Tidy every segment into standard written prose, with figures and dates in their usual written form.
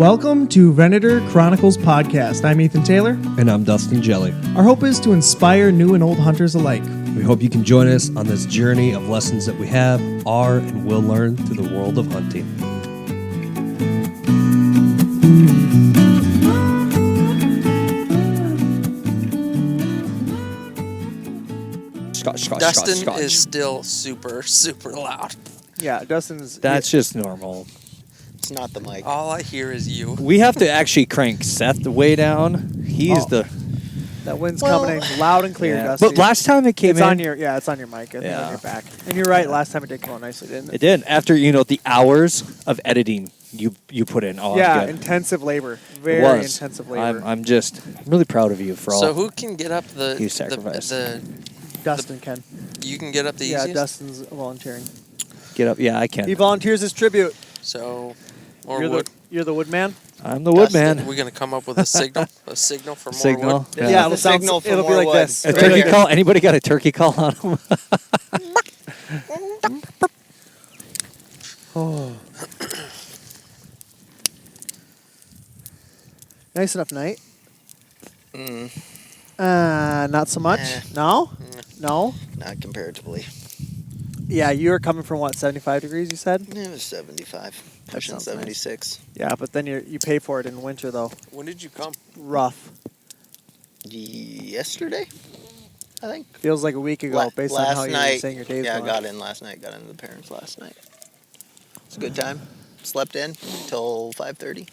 Welcome to Venator Chronicles Podcast. I'm Ethan Taylor. And I'm Dustin Jelly. Our hope is to inspire new and old hunters alike. We hope you can join us on this journey of lessons that we have, are, and will learn through the world of hunting. Dustin is still super loud. Yeah, Dustin's... That's just normal. It's not the mic. All I hear is you. We have to actually crank Seth way down. He's the... That wind's coming in loud and clear, Yeah. Dustin. But last time it came it's in... on your, it's on your mic. On your back. And you're right, last time it did come out nicely, didn't it? It did. After, the hours of editing you put in. Oh, yeah, good. intensive labor. Very intensive labor. I'm really proud of you for all... So who can get up you sacrificed. Dustin can. You can get up the easiest? Yeah, Dustin's volunteering. Get up. Yeah, I can. He volunteers his tribute. So, You're the woodman? I'm the woodman. Are we going to come up with a signal? A signal for more Signal? wood? Yeah, the signal it'll be like wood. this. A turkey call? Anybody got a turkey call on them? Oh. Nice enough night. Not so much. No? No? Not comparatively. Yeah, you were coming from what, 75 degrees, you said? It was 75. Pushing sounds 76. Yeah, but then you pay for it in winter, though. When did you come? Rough. Yesterday, I think. Feels like a week ago, based on how you were saying your days Yeah, going. I got in last night. Got into the parents last night. It's a good time. Slept in till 5:30.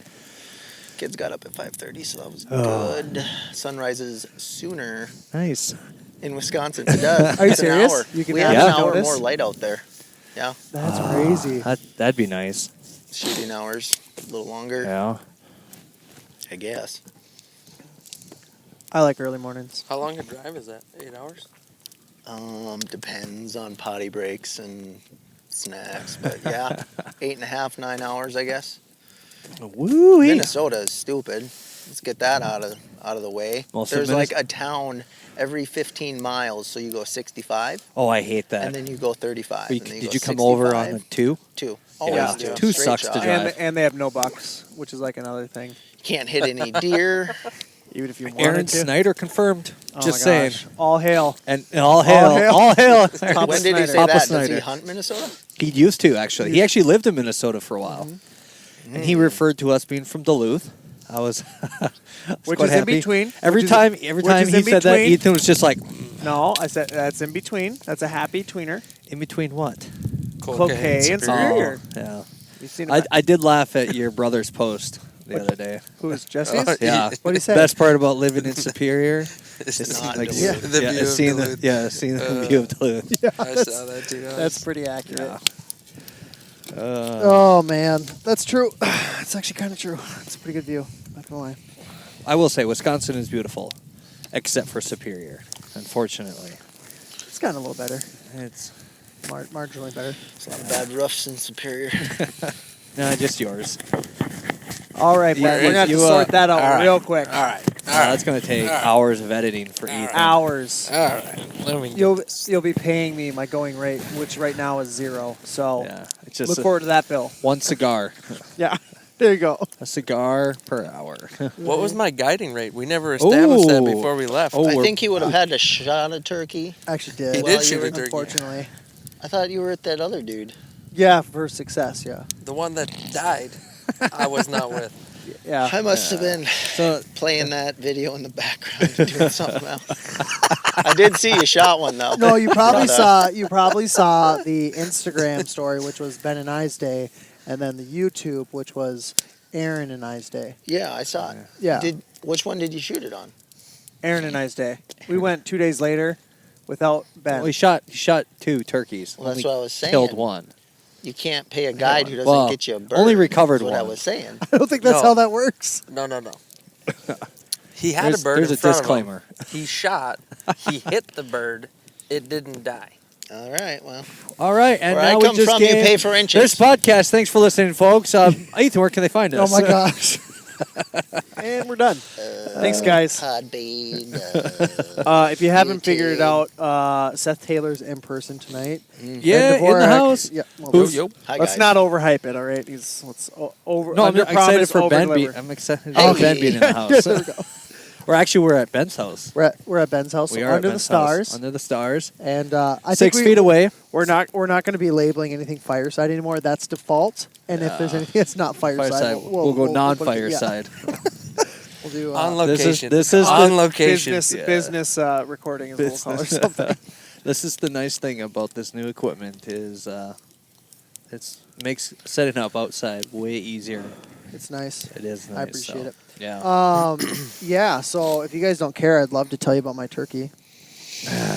Kids got up at 5:30, so that was good. Sun rises sooner Nice. in Wisconsin. It does. Are you It's an serious? hour. You can we have have an that hour notice? more light out there. Yeah, That's crazy. That'd be nice. shooting hours a little longer. Yeah. I guess. I like early mornings. How long a drive is that? 8 hours? Depends on potty breaks and snacks, but yeah, 8.5, 9 hours, I guess. Woo! Minnesota is stupid. Let's get that out of the way. Most of There's like a town every 15 miles, so you go 65, Oh, I hate that. and then you go 35. But and then did go you come over 65. on a 2? Two? Yeah, Always two. two. Two Straight sucks to shot. drive. And they have no bucks, which is like another thing. Can't hit any deer. Even if you wanted Aaron to. Snyder confirmed. Oh Just my saying. gosh. All hail. And all hail. All hail. All hail. When did he say Papa that? Snyder. Does he hunt Minnesota? He used to, actually. He actually lived in Minnesota for a while. And he referred to us being from Duluth. I was Which quite is in happy. between. Every Which time is he in said that, between. Ethan was just like, No, I said that's in between. That's a happy tweener. in between what? Cloquet and Superior. Oh, yeah. You've seen it. I did laugh at your brother's post the other day. Who's Jesse's? Oh, Yeah. What did he say? Best part about living in Superior It's is not like, Duluth. The view of seeing Duluth. seeing the view of Duluth. Yeah, I saw that too. that's pretty accurate. Yeah. Oh man, that's true. It's actually kind of true. It's a pretty good view. Not gonna lie. I will say Wisconsin is beautiful, except for Superior. Unfortunately, It's gotten a little better. it's Marginally better. There's a lot of bad roofs in Superior. no, just yours. All right, Brad, we're gonna have to sort that out all right. real quick. All right. That's going to take hours of editing for Ethan. Hours. All right. Let me get this. You'll be paying me my going rate, which right now is 0. So Yeah, it's just look forward to that bill. one cigar, Yeah, there you go. a cigar per hour. What was my guiding rate? We never established that Ooh. before we left. Oh, I we're- think he would have had to shot a turkey. Actually did. He Well, did you shoot were- a turkey. Unfortunately. I thought you were at that other dude. Yeah, for success. Yeah. The one that died, I was not with. Yeah. I must have been So playing that video in the background and doing something else. I did see you shot one though. No, you probably But, saw the Instagram story, which was Ben and I's day, and then the YouTube, which was Aaron and I's day. Yeah, I saw it. Yeah. Which one did you shoot it on? Aaron and I's day. We went 2 days later without Ben. well, he shot 2 turkeys. Well, that's Only what I was saying. killed one. You can't pay a guide who doesn't Well, get you a bird. only recovered That's what I one. was saying. I don't think that's No. how that works. No. He had a bird There's in a front disclaimer. of him. He shot. He hit the bird. It didn't die. All right, well. All right, and Where now I we come just from, you gave pay for inches. this podcast. Thanks for listening, folks. Ethan, where can they find Oh us? my gosh. And we're done. Thanks, guys. Podbean. If you haven't figured it YouTube. out, Seth Taylor's in person tonight. Yeah, in the Dvorak- house. Yeah. Well, Who's- Hi, let's guys. not overhype it, all right? Let's over. No, I'm under excited promise, for over Ben. deliver. I'm excited Hey. for Ben being in the house. There we go. We're at Ben's house. We're at Ben's house, We so are at under the Ben's stars, house. Under the stars. and I 6 think feet away. We're not going to be labeling anything fireside anymore. That's default. And if there's anything that's not fireside, Fireside. We'll go non-fireside. We'll do On This is location. this is on the, location. Business recording is what we'll call it or something. this is the nice thing about this new equipment is it's makes setting up outside way easier. It's nice. It is nice. I appreciate so, it. Yeah. Yeah. So if you guys don't care, I'd love to tell you about my turkey.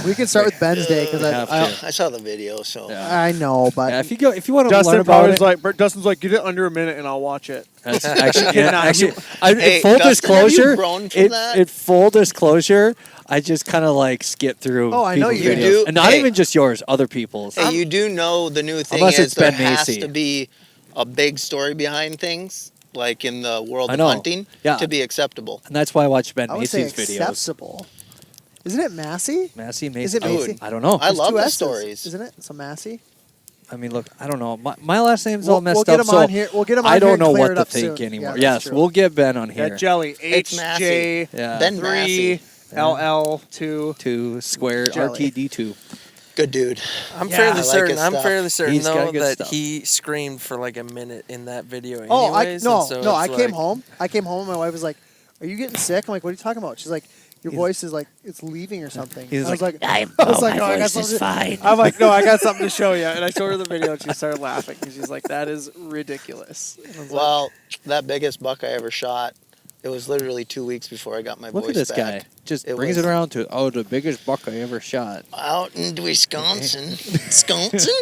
We can start with Ben's day because We have to. I saw the video, so Yeah. I know, but Yeah, if you want to learn Dustin about probably it, was like, Dustin's like, get it under a minute and I'll watch it. that's actually, Get out. actually Hey, full Dustin, have you disclosure, grown from that? it full disclosure, I just kind of like skip through. Oh, I know people's you videos. do. and not Hey. even just yours, other people's. hey, you do know the new thing Unless is it's there Ben has Macy. to be a big story behind things, like in the world I of know. hunting, Yeah. to be acceptable. And that's why I watch Ben I would say Macy's videos. acceptable. Isn't it Massey? Massey, Macy. Is it Oh, Macy? I don't know. I There's love two the S's, stories. Isn't it? So Massey. I mean, look, I don't know. My last name's all messed we'll get up, him so on here. We'll get him on I here don't and know clear what it to up think soon. anymore. Yeah, that's Yes, true. we'll get Ben on here. That jelly. It's Massey. HJ Ben Massey. 3LL2. to square Jelly. RTD2. Good dude. I'm Yeah, fairly I like certain. his I'm stuff. fairly certain He's got though good that stuff. he screamed for like a minute in that video. Oh, Anyways, and so I it's came like- home. I came home. And my wife was like, "Are you getting sick?" I'm like, "What are you talking about?" She's like, "Your voice is like it's leaving or something." He's I was like, like, "I was like, no, I got something." fine. I'm like, no, I got something to show you. And I showed her the video and she started laughing because she's like, that is ridiculous. And I was like, Well, that biggest buck I ever shot, it was literally 2 weeks before I got my Look voice at this back. guy. Just It brings was- it around to, the biggest buck I ever shot. Out in Wisconsin. Wisconsin?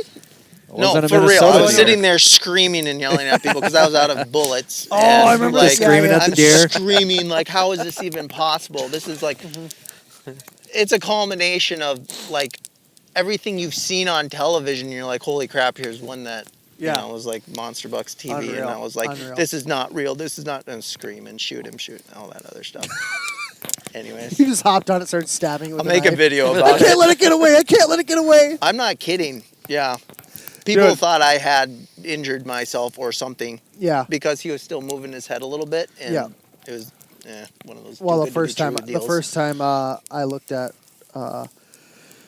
I No, wasn't in for real. Minnesota I was anymore. sitting there screaming and yelling at people because I was out of bullets. Oh, and, I remember like, this. Screaming at the I'm deer. Screaming like, how is this even possible? This is like, it's a culmination of like everything you've seen on television. And you're like, holy crap! Here's one that Yeah. you know, was like Monster Bucks TV, and Unreal. I was like, Unreal. this is not real. This is not. And scream and shoot him, shoot all that other stuff. Anyways, He just hopped on it, started stabbing it with I'll make a knife. video I about it. can't let it get away. I can't let it get away. I'm not kidding. Yeah. People Dude. thought I had injured myself or something Yeah. because he was still moving his head a little bit, and Yeah. it was one of those. Well, too the good to be first time, true deals. I looked at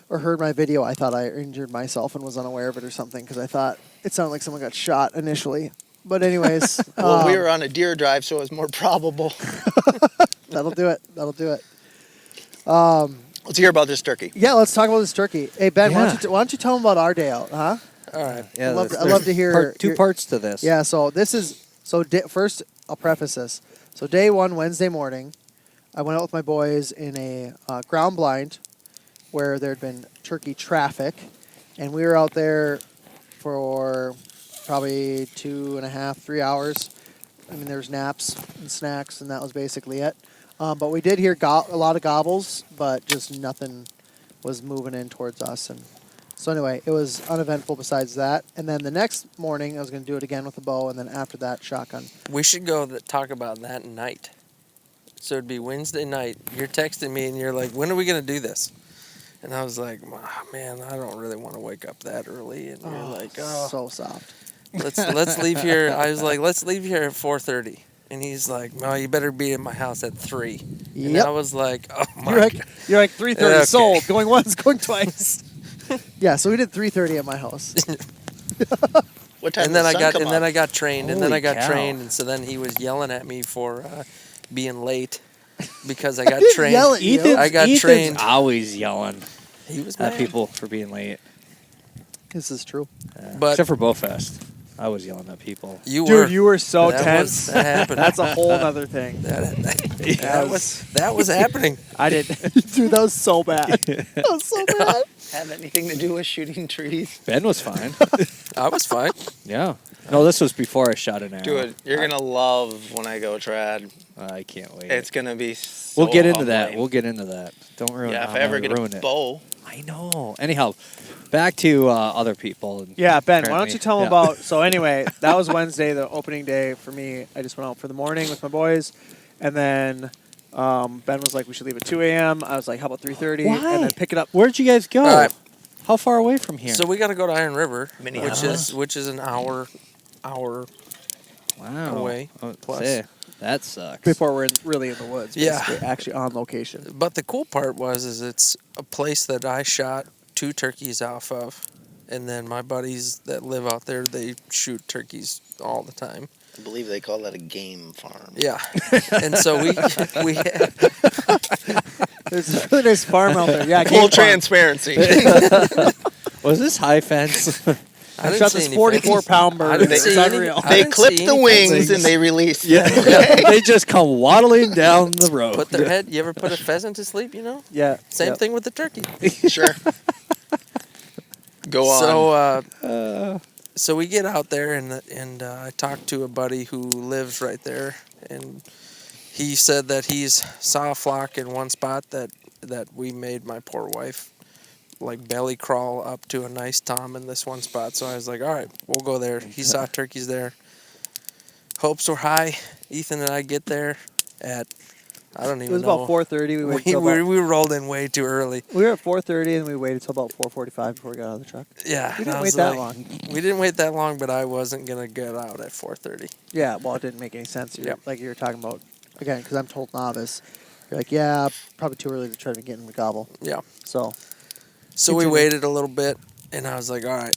or heard my video, I thought I injured myself and was unaware of it or something because I thought it sounded like someone got shot initially. But anyways, Well, we were on a deer drive, so it was more probable. that'll do it. That'll do it. Let's hear about this turkey. Yeah, let's talk about this turkey. Hey Ben, Yeah. why don't you tell them about our day out, huh? All right. Yeah, I'd there's love to hear two your- parts to this. Yeah, so this is first I'll preface this. So day one, Wednesday morning, I went out with my boys in a ground blind where there had been turkey traffic, and we were out there for probably 2.5, 3 hours. I mean, there was naps and snacks, and that was basically it. But we did hear a lot of gobbles, but just nothing was moving in towards us. And so anyway, it was uneventful besides that. And then the next morning, I was going to do it again with a bow, and then after that, shotgun. We should go talk about that night. So it'd be Wednesday night. You're texting me and you're like, when are we going to do this? And I was like, "Ah, man, I don't really want to wake up that early. And you're like, oh, So soft. let's leave here. I was like, let's leave here at 4:30. And he's like, no, you better be at my house at 3. And Yep. I was like, oh my You're God. like 3:30 Okay. sold. Going once, going twice. Yeah, so we did 3:30 at my house. What time And then did I the sun got come and then up? I got trained and then Holy I got cow. trained and so then he was yelling at me for being late because I got didn't trained. yell at you. I got Ethan's trained. always yelling He was at mad. people for being late. This is true. But Except for Bowfest. I was yelling at people. you were Dude, you were so that tense. that happened. That's a whole other thing. that was happening. I did. Dude, that was so bad. That was so bad. Have anything to do with shooting trees? Ben was fine. I was fine. Yeah. No, this was before I shot an arrow. Dude, you're gonna love when I go trad. I can't wait. It's gonna be. So We'll get into that. humbling. We'll get into that. Don't ruin. Yeah, if I'm I ever gonna get ruin a it. bow. I know. Anyhow, back to other people. And Yeah, Ben, why apparently- don't you tell them yeah. about... So anyway, that was Wednesday, the opening day for me. I just went out for the morning with my boys, And then Ben was like, we should leave at 2 a.m. I was like, how about 3:30? Why? And then pick it up. Where'd you guys go? All right. How far away from here? So we got to go to Iron River, Minneapolis. which is an hour wow. away. Plus. Say, that sucks. Before we're really in the woods. Yeah. Basically, actually on location. But the cool part is it's a place that I shot 2 turkeys off of, and then my buddies that live out there, they shoot turkeys all the time. I believe they call that a game farm. Yeah, and so we There's a really nice farm out there. Yeah, Full game farm. transparency. Was this high fence? I I didn't shot see this any 44-pound I bird. didn't It's see any- unreal. I They didn't clip see the any wings pheasants. and they release. yeah. They just come waddling down the road. Put their head. You ever put a pheasant to sleep? You know. Yeah. Same yep. thing with the turkey. Sure. Go on. So, so we get out there, and I talked to a buddy who lives right there, and he said that he's saw a flock in one spot that we made my poor wife like belly crawl up to a nice tom in this one spot. So I was like, all right, we'll go there. He saw turkeys there. Hopes were high. Ethan and I get there at I don't It even was know. about 4:30. We waited till we about, rolled in way too early. we were at 4:30 and we waited till about 4:45 before we got out of the truck. Yeah, We and I didn't was wait that like- long. We didn't wait that long, but I wasn't gonna get out at 4:30. Yeah, well, it didn't make any sense. Yep. Like you were talking about. Again, because I'm told novice. You're like, yeah, probably too early to try to get in the gobble. Yeah. So So we Continue. waited a little bit, and I was like, all right,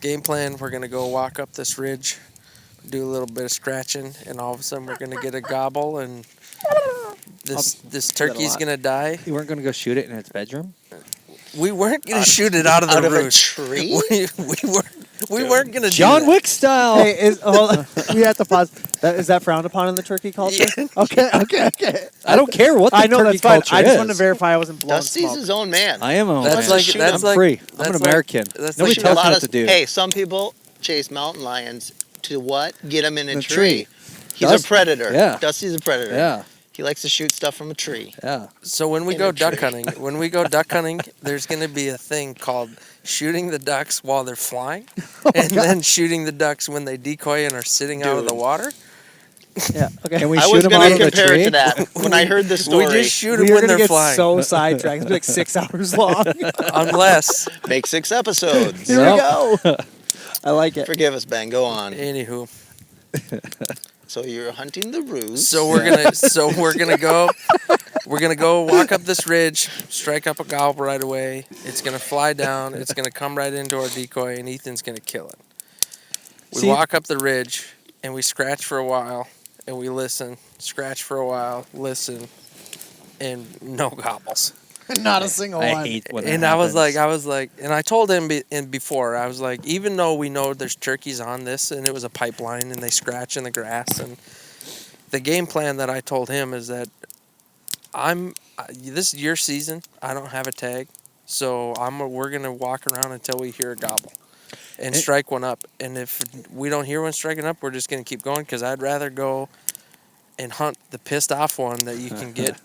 game plan, we're going to go walk up this ridge, do a little bit of scratching, and all of a sudden we're going to get a gobble, and this turkey's lot. going to die. You weren't going to go shoot it in its bedroom? We weren't going to shoot it out of the Out of a roost. tree? We weren't going to John do that. Wick style. hey, hold on. We have to pause. Is that frowned upon in the turkey culture? Okay. I don't care what the I know turkey that's fine. culture I is. just wanted to verify I wasn't blowing Dusty's smoke. his own man. I am a That's man. like Shoot that's I'm like free. I'm that's an like- American. that's Nobody like Shoot tells a me lot what of- to do. Hey, some people chase mountain lions to what? Get them in a The tree. tree. He's Dust- a predator. yeah. Dusty's a predator. Yeah, He likes to shoot stuff from a tree. yeah. So when we In go a duck tree. hunting, there's going to be a thing called shooting the ducks while they're flying, and then shooting the ducks when they decoy and are sitting out of the Dude. water. Yeah. Okay. And we I shoot was them going out to of the compare tree. it to that when I heard the story. We just shoot we them are when gonna they're get flying, so sidetracked. It's gonna be like 6 hours long. unless. Make 6 episodes. Here we go. I like it. Forgive us, Ben. Go on. Anywho, So you're hunting the ruse. so we're gonna go walk up this ridge, strike up a gobble right away. It's gonna fly down. It's gonna come right into our decoy, and Ethan's gonna kill it. We See- walk up the ridge, and we scratch for a while, and we listen. Scratch for a while, listen, and no gobbles. Not a single I one. hate when that And I was happens. like, and I told him before, I was like, even though we know there's turkeys on this, and it was a pipeline, and they scratch in the grass, and the game plan that I told him is that this is your season. I don't have a tag, so we're gonna walk around until we hear a gobble, and strike one up. And if we don't hear one striking up, we're just gonna keep going because I'd rather go and hunt the pissed off one that you can get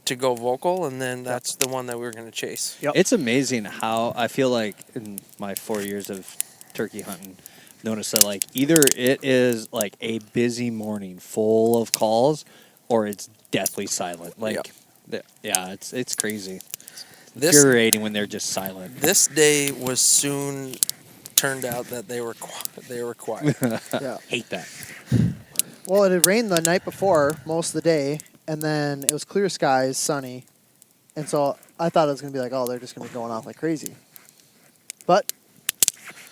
to go vocal, and then that's the one that we're gonna chase. Yep. It's amazing how I feel like in my 4 years of turkey hunting, notice that like either it is like a busy morning full of calls, or it's deathly silent. Like, yeah, it's crazy. This Infuriating when they're just silent. this day was soon turned out that they were quiet. Yeah. Hate that. Well, it had rained the night before most of the day, and then it was clear skies, sunny, and so I thought it was gonna be like, oh, they're just gonna be going off like crazy. But,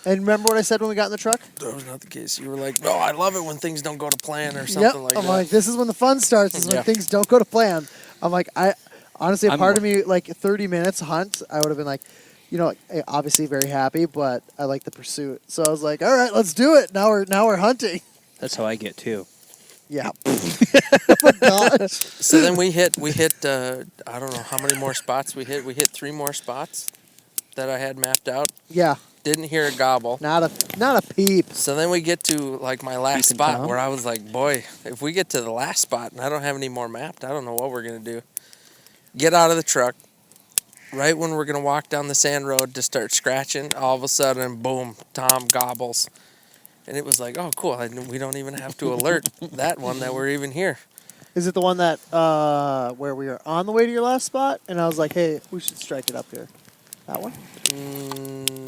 and remember what I said when we got in the truck? That was not the case. You were like, "No, I love it when things don't go to plan" or Yep. something like I'm that. like, this is when the fun starts. Is Yeah. when things don't go to plan. I'm like, honestly, a I'm part of me, like 30 minutes hunt, I would have been like, obviously very happy, but I like the pursuit. So I was like, all right, let's do it. Now we're hunting. That's how I get too. Yeah. Oh my gosh. So then we hit. I don't know how many more spots we hit. We hit 3 more spots that I had mapped out. Yeah. Didn't hear a gobble. Not a peep. So then we get to like my last Ethan spot Tom? where I was like, boy, if we get to the last spot and I don't have any more mapped, I don't know what we're gonna do. Get out of the truck. Right when we're gonna walk down the sand road to start scratching, all of a sudden, boom, Tom gobbles. And it was like, oh, cool. We don't even have to alert that one that we're even here. Is it the one that where we were on the way to your last spot, and I was like, "Hey, we should strike it up here"? That one,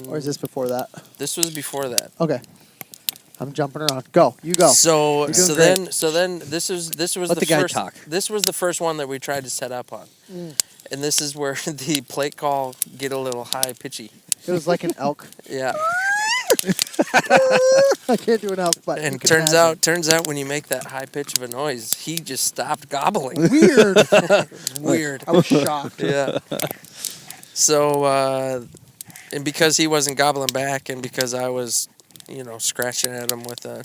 or is this before that? This was before that. Okay, I'm jumping around. Go, you go. So You're so doing then so then this was Let the the guy first talk. this was the first one that we tried to set up on, and this is where the plate call get a little high pitchy. It was like an elk. Yeah, I can't do an elk, but you and can turns imagine. out when you make that high pitch of a noise, he just stopped gobbling. Weird. Weird. I was shocked. Yeah. So and because he wasn't gobbling back, and because I was, scratching at him with a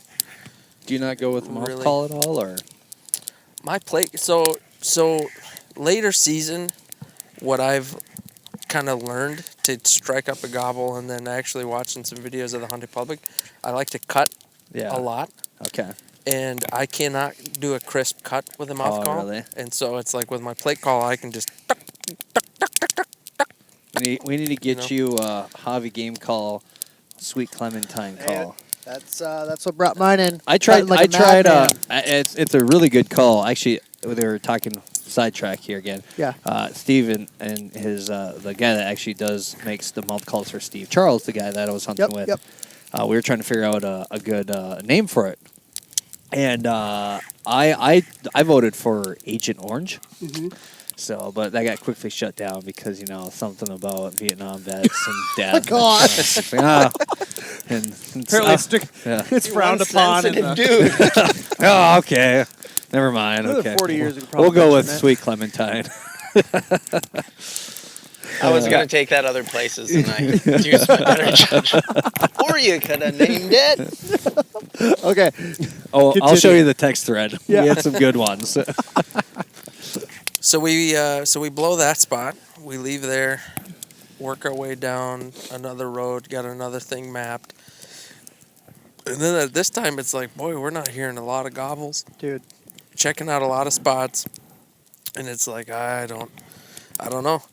Do you not go with mouth Really? call at all, or? my plate. So later season, what I've kind of learned to strike up a gobble, and then actually watching some videos of the hunting public, I like to cut Yeah. a lot, Okay. and I cannot do a crisp cut with a mouth Oh, call. really? And so it's like with my plate call, I can just We need to get know? you a Javi game call, Sweet Clementine call. That's what brought mine in. I tried. Cutting like I a tried. madman. It's a really good call. Actually, they were talking sidetrack here again. Yeah. Steve and his the guy that actually makes the mouth calls for Steve Charles, the guy that I was hunting Yep, with. yep. We were trying to figure out a good name for it, and I voted for Agent Orange. Mm-hmm. So, but that got quickly shut down because something about Vietnam vets and death. gosh. Yeah. And Apparently, yeah. it's frowned upon. in Sensitive the- dude. Oh, okay. Never mind. Another Okay. 40 years, we could We'll probably go with mention it. Sweet Clementine. I was gonna take that other places, and I used my better judgment. Or you could have named it. Okay. Oh, I'll Continue. show you the text thread. Yeah. We had some good ones. So we blow that spot. We leave there, work our way down another road, got another thing mapped. And then at this time, it's like, boy, we're not hearing a lot of gobbles. Dude. Checking out a lot of spots, and it's like I don't know.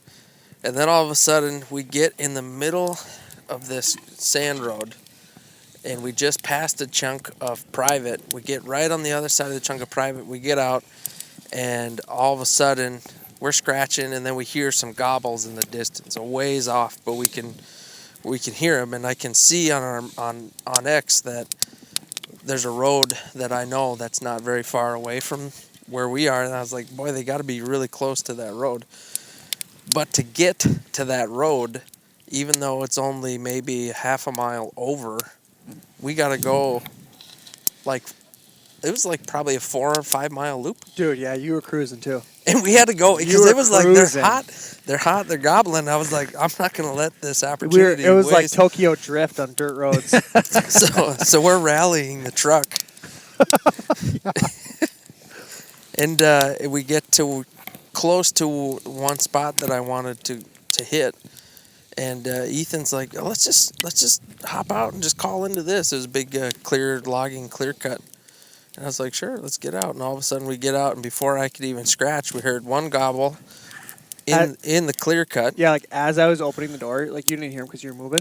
And then all of a sudden, we get in the middle of this sand road, and we just passed a chunk of private. We get right on the other side of the chunk of private. We get out, and all of a sudden, we're scratching, and then we hear some gobbles in the distance, a ways off, but we can hear them, and I can see on X that there's a road that I know that's not very far away from where we are, and I was like, boy, they got to be really close to that road. But to get to that road, even though it's only maybe half a mile over, we got to go it was like probably a 4 or 5 mile loop. Dude, yeah, you were cruising too. And we had to go You because were it was like cruising. they're hot, they're gobbling. I was like, I'm not gonna let this opportunity. It was like waste. Tokyo Drift on dirt roads. So we're rallying the truck, and we get to close to one spot that I wanted to hit, and Ethan's like, let's just hop out and just call into this. It was a big logging clear cut. And I was like, sure, let's get out. And all of a sudden we get out, and before I could even scratch, we heard one gobble in the clear cut. Yeah, like as I was opening the door, like you didn't hear him because you were moving,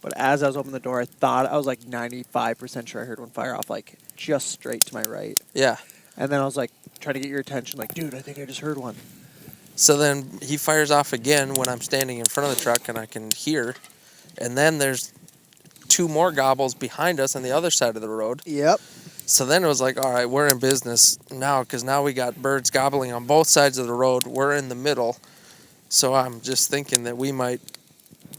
but as I was opening the door, I was like 95% sure I heard one fire off like just straight to my right. Yeah. And then I was like trying to get your attention, like, dude, I think I just heard one. So then he fires off again when I'm standing in front of the truck and I can hear. And then there's 2 more gobbles behind us on the other side of the road. Yep. So then it was like, all right, we're in business now because now we got birds gobbling on both sides of the road. We're in the middle. So I'm just thinking that we might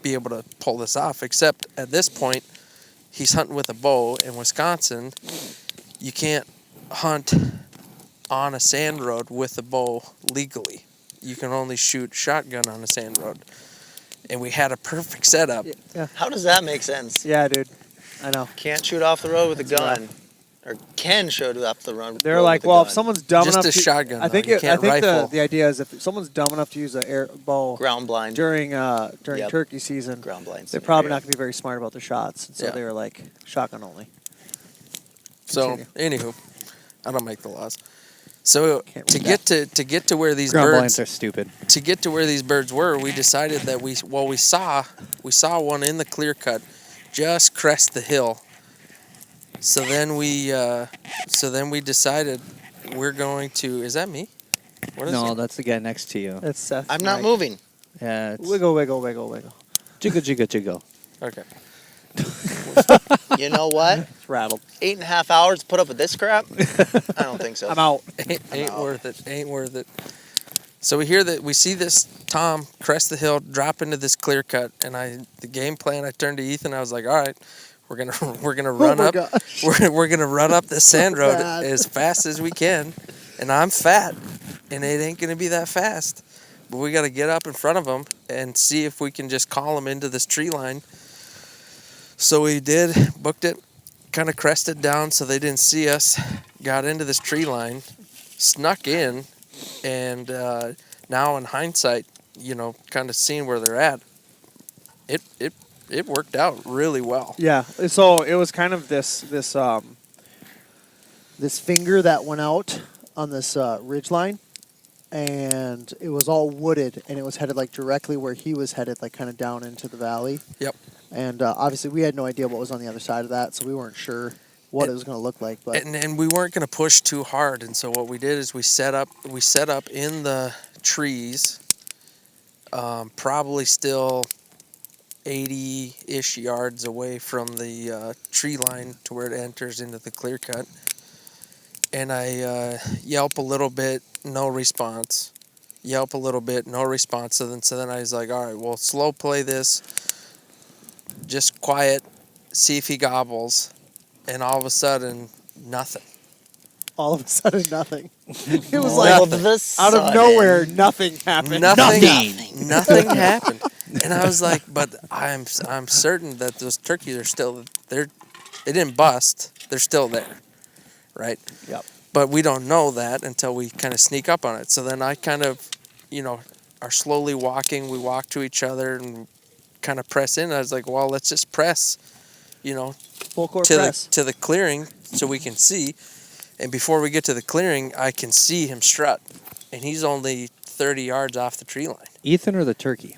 be able to pull this off, except at this point, he's hunting with a bow. In Wisconsin, you can't hunt on a sand road with a bow legally. You can only shoot shotgun on a sand road. And we had a perfect setup. Yeah. How does that make sense? Yeah, dude. I know. Can't shoot off the road with a gun. Or can shoot off the road. They're like, well, if someone's dumb Just enough a to shotgun, I think though. You I can't think rifle. the idea is if someone's dumb enough to use a bow ground blind. during Yep. turkey season, Ground blind. they're probably scenario. not going to be very smart about their shots. And so Yeah. they were like shotgun only. So, anywho, I don't make the laws. So Can't to read get to where these Ground birds blinds are stupid. to get to where these birds were, we decided that we saw one in the clear cut, just crest the hill. So then we decided we're going to. Is that me? What is No, it? that's the guy next to you. It's Seth. I'm not Mike. moving. Yeah, it's Wiggle, wiggle, wiggle, wiggle. jiggle, jiggle, jiggle. Okay. You know what? It's rattled. 8.5 hours to put up with this crap? I don't think so. I'm out. Ain't out. worth it. Ain't worth it. So we see this Tom crest the hill, drop into this clear cut, and the game plan. I turned to Ethan. I was like, all right, we're gonna run my up. gosh. We're gonna run up this sand road Bad. as fast as we can, and I'm fat, and it ain't gonna be that fast. But we got to get up in front of them and see if we can just call them into this tree line. So we did, booked it, kind of crested down so they didn't see us, got into this tree line, snuck in, and now in hindsight, kind of seeing where they're at, it worked out really well. Yeah. So it was kind of this finger that went out on this ridge line, and it was all wooded, and it was headed like directly where he was headed, like kind of down into the valley. Yep. And obviously, we had no idea what was on the other side of that, so we weren't sure what it was going to look like. But And we weren't going to push too hard, and so what we did is we set up in the trees, probably still 80-ish yards away from the tree line to where it enters into the clear cut. And I yelp a little bit, no response. Yelp a little bit, no response. So then I was like, all right, well, slow play this. Just quiet, see if he gobbles. And all of a sudden, nothing. all of a sudden, nothing. It was All like of a out sudden. of nowhere, nothing happened. Nothing happened. And I was like, but I'm certain that those turkeys are still there. They didn't bust. They're still there, right? Yep. But we don't know that until we kind of sneak up on it. So then I kind of, are slowly walking. We walk to each other and kind of press in. I was like, well, let's just press, Full court to press. the clearing so we can see. And before we get to the clearing, I can see him strut. And he's only 30 yards off the tree line, Ethan or the turkey?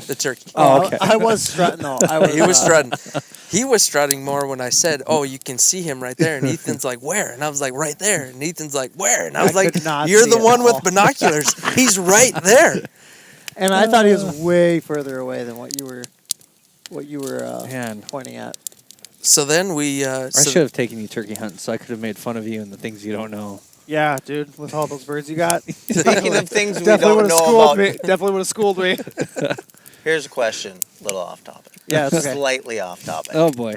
the turkey. Oh, okay. I was strutting though. He was strutting. He was strutting more when I said, "Oh, you can see him right there." And Ethan's like, "Where?" And I was like, "Right there." And Ethan's like, "Where?" And I was I like, could not "You're see the it one at with all. binoculars. He's right there." And I thought he was way further away than what you were Man, pointing at. So then we. I should have taken you turkey hunting, so I could have made fun of you and the things you don't know. Yeah, dude, with all those birds you got. Speaking of things we Definitely would don't have know schooled about, me. Definitely would have schooled me. here's a question, a little off topic. Yeah, it's okay. Slightly off topic. Oh boy,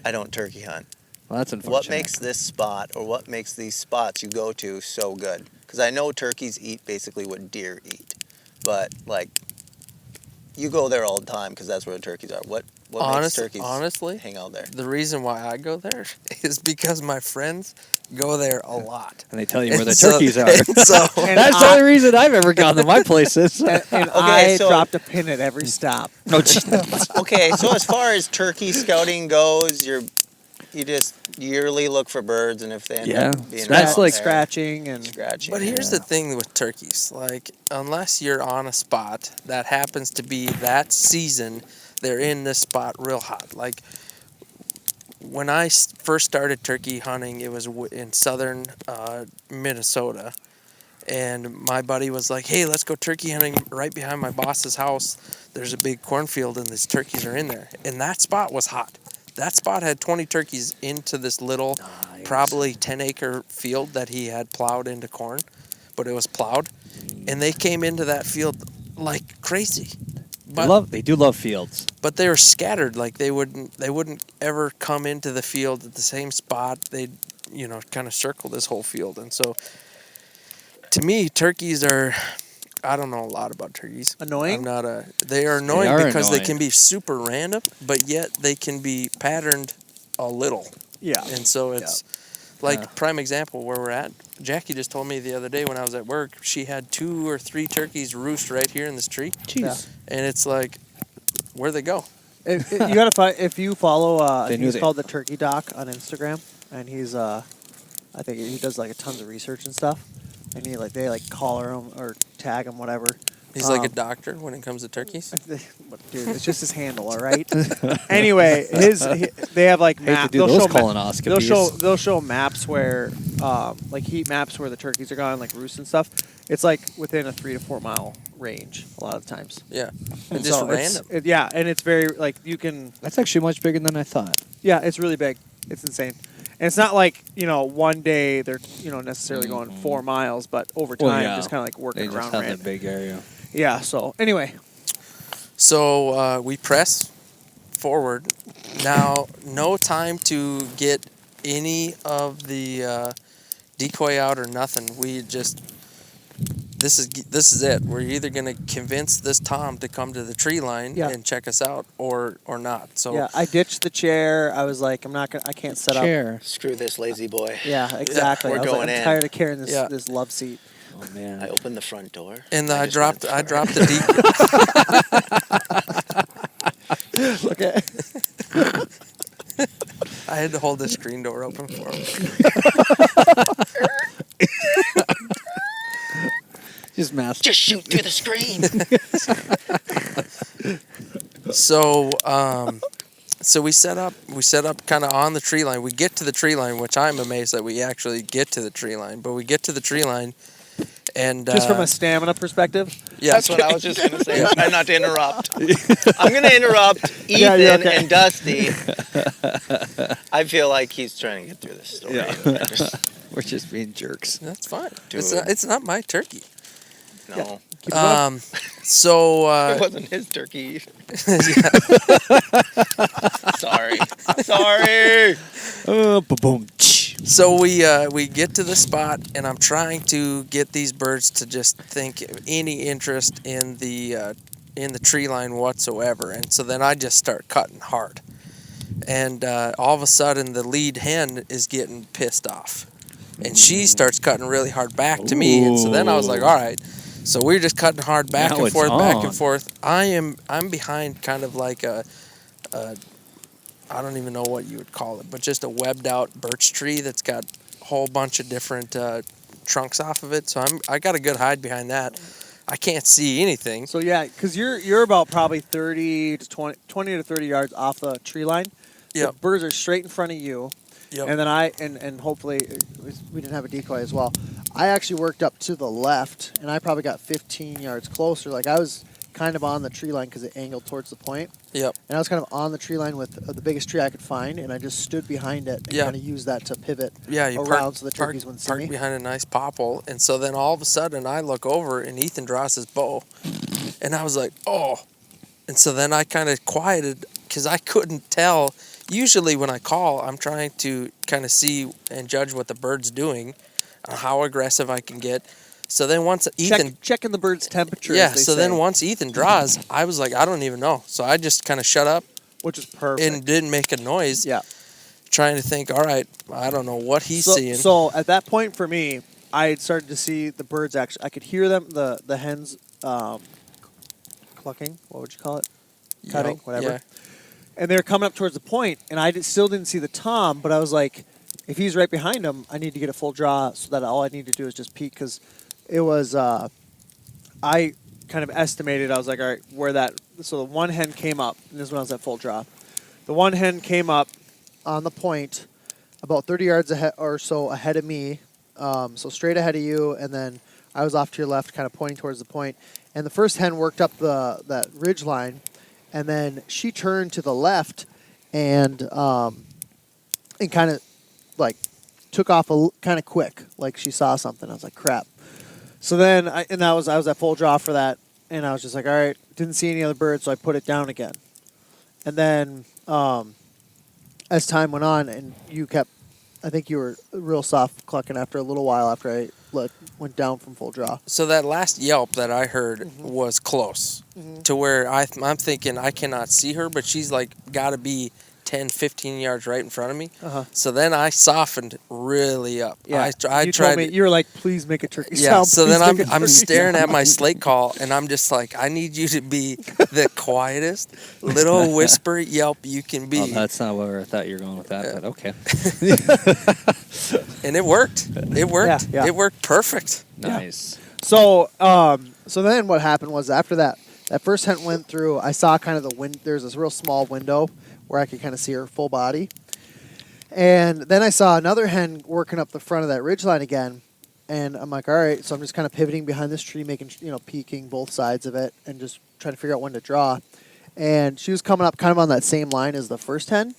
I don't turkey hunt. well that's unfortunate. What makes this spot, or what makes these spots you go to so good? Because I know turkeys eat basically what deer eat, but like, you go there all the time because that's where the turkeys are. What makes turkeys honestly, hang out there? the reason why I go there is because my friends go there a lot. And they tell you where the And so- turkeys are. and so And That's the only reason I've ever gone to my places. And Okay, I so- dropped a pin at every stop. Oh, geez. Okay, so as far as turkey scouting goes, you just yearly look for birds, and if they end Yeah, up being that's out like there, Scratching and scratching. But here's the thing with turkeys. Like, unless you're on a spot that happens to be that season, they're in this spot real hot. Like, when I first started turkey hunting, it was in southern Minnesota. And my buddy was like, hey, let's go turkey hunting right behind my boss's house. There's a big cornfield, and these turkeys are in there. And that spot was hot. That spot had 20 turkeys into this little, probably 10-acre field that he had plowed into corn, but it was plowed, and they came into that field like crazy. But They do love fields. but they were scattered. Like they wouldn't ever come into the field at the same spot. They'd kind of circle this whole field, and so to me, turkeys are. I don't know a lot about turkeys. Annoying? I'm not a. They are annoying are because they annoying. can be super random, but yet they can be patterned a little. yeah. And so it's like prime example where we're at. Jackie just told me the other day when I was at work, she had 2 or 3 turkeys roost right here in this tree, Jeez. and it's like, where'd they go? You gotta find if you follow. They knew He's they- called the Turkey Doc on Instagram, and he's I think he does like a tons of research and stuff, and they collar him or tag him whatever. He's like a doctor when it comes to turkeys. Dude, it's just his handle, all right. Anyway, they have like Hate to maps. do those colonoscopies. They'll show maps where, like heat maps where the turkeys are gone, like roosts and stuff. It's like within a 3 to 4 mile range a lot of the times. Yeah, And and just so random. yeah, and it's very like you can. That's actually much bigger than I thought. Yeah, it's really big. It's insane. And it's not like, one day they're, necessarily going 4 miles, but over time, just kind of like working They around just have rand. that big area. Yeah, so anyway. So we press forward. Now, no time to get any of the decoy out or nothing. We just this is it. We're either gonna convince this Tom to come to the tree line and check us out, or not. So Yeah, I ditched the chair. I was like, I can't set up. Screw this lazy boy. Yeah, exactly. We're I was going like, I'm in. tired of carrying this love seat. Oh man. I opened the front door. And I just dropped went, the decoy. Okay. I had to hold the screen door open for him. Just mask. Just shoot through the screen. So we set up kind of on the tree line. We get to the tree line, which I'm amazed that we actually get to the tree line. But we get to the tree line, and Just from a stamina perspective. yeah, That's what I was just going to say. Try not to interrupt. I'm going to interrupt Ethan Yeah, you're okay. and Dusty. I feel like he's trying to get through this story. Yeah. We're just being jerks. That's fine. Dude. It's not my turkey. No, Keep it up. So it wasn't his turkey. Sorry. Boom. So we get to the spot, and I'm trying to get these birds to just think any interest in the tree line whatsoever, and so then I just start cutting hard, and all of a sudden the lead hen is getting pissed off, and she starts cutting really hard back to me, and so then I was like, all right. So we're just cutting hard back Now and forth, back on. and forth. I'm behind kind of like a I don't even know what you would call it, but just a webbed out birch tree that's got a whole bunch of different trunks off of it. So I got a good hide behind that. I can't see anything. So yeah, because you're about probably 20 to 30 yards off the tree line. Yep. The birds are straight in front of you. Yep. And then and hopefully we didn't have a decoy as well. I actually worked up to the left, and I probably got 15 yards closer. Like I was kind of on the tree line because it angled towards the point. Yep. And I was kind of on the tree line with the biggest tree I could find, and I just stood behind it and kind of used that to pivot You around so the turkeys wouldn't see me. behind a nice popple, and so then all of a sudden I look over and Ethan draws his bow, and I was like, oh, and so then I kind of quieted because I couldn't tell. Usually when I call, I'm trying to kind of see and judge what the bird's doing, how aggressive I can get. So then once Ethan checking the bird's temperature. yeah, as they so then say, once Ethan draws, I was like, I don't even know. So I just kind of shut up which is perfect. and didn't make a noise. Yeah. Trying to think, all right, I don't know what he's seeing. So at that point for me, I had started to see the birds actually. I could hear them, the hens clucking. What would you call it? Cutting, Yep, whatever. yeah. And they were coming up towards the point, and I still didn't see the tom, but I was like, if he's right behind him, I need to get a full draw so that all I need to do is just peek, because it was, I kind of estimated, I was like, all right, so the one hen came up, and this is when I was at full draw. The one hen came up on the point about 30 yards ahead or so ahead of me, so straight ahead of you, and then I was off to your left, kind of pointing towards the point. And the first hen worked up that ridge line, and then she turned to the left and kind of like took off kind of quick, like she saw something. I was like, crap. So then I was at full draw for that, and I was just like, all right, didn't see any other birds, so I put it down again. And then as time went on, and I think you were real soft clucking after a little while after I went down from full draw. So that last yelp that I heard was close to where I'm thinking I cannot see her, but she's like got to be 10, 15 yards right in front of me. Uh-huh. So then I softened really up. Yeah, I you tried. told me, you were like, please make a turkey Yeah, sound. so please then make a I'm turkey staring sound." at my slate call, and I'm just like, I need you to be the quietest little whisper yelp you can be. Oh, that's not where I thought you were going with that, but okay. And it worked. It worked. Yeah. It worked perfect. Nice. So So then what happened was after that first hen went through, I saw kind of the wind. There's this real small window where I could kind of see her full body. And then I saw another hen working up the front of that ridgeline again. And I'm like, all right. So I'm just kind of pivoting behind this tree, making, peeking both sides of it and just trying to figure out when to draw. And she was coming up kind of on that same line as the first hen.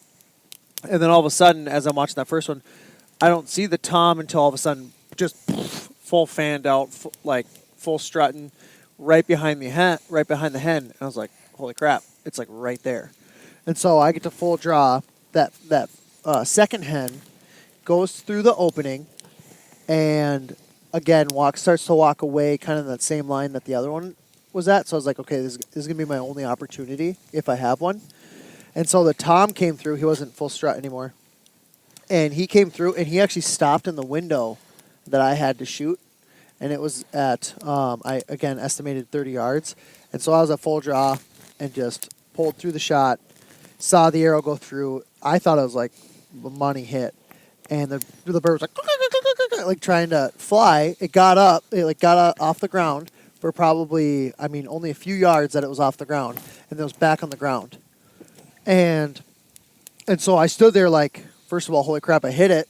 And then all of a sudden, as I'm watching that first one, I don't see the tom until all of a sudden just full fanned out, full strutting right behind the hen. And I was like, holy crap, it's like right there. And so I get to full draw. That second hen goes through the opening and again starts to walk away kind of in that same line that the other one was at. So I was like, okay, this is going to be my only opportunity if I have one. And so the tom came through. He wasn't full strut anymore. And he came through and he actually stopped in the window that I had to shoot. And it was at, I again estimated 30 yards. And so I was at full draw and just pulled through the shot, saw the arrow go through. I thought it was like a money hit. And the bird was like trying to fly. It got up, off the ground for probably, only a few yards that it was off the ground. And it was back on the ground. And so I stood there like, first of all, holy crap, I hit it.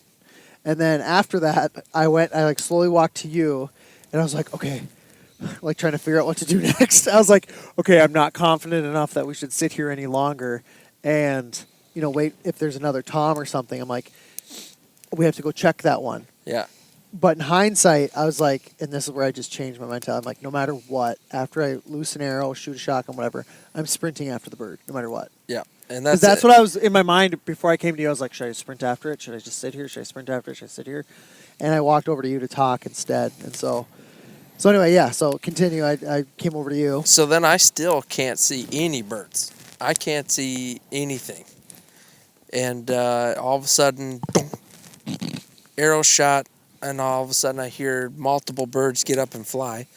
And then after that, I slowly walked to you, and I was like, okay, like trying to figure out what to do next. I was like, okay, I'm not confident enough that we should sit here any longer and, wait if there's another tom or something. I'm like, we have to go check that one. Yeah. But in hindsight, I was like, and this is where I just changed my mentality. I'm like, no matter what, after I loose an arrow, shoot a shotgun, whatever, I'm sprinting after the bird, no matter what. Yeah. And that's what I was in my mind before I came to you. I was like, should I sprint after it? Should I just sit here? Should I sprint after it? Should I sit here? And I walked over to you to talk instead. And so anyway, yeah. So continue. I came over to you. So then I still can't see any birds. I can't see anything. And all of a sudden, boom, arrow shot, and all of a sudden I hear multiple birds get up and fly.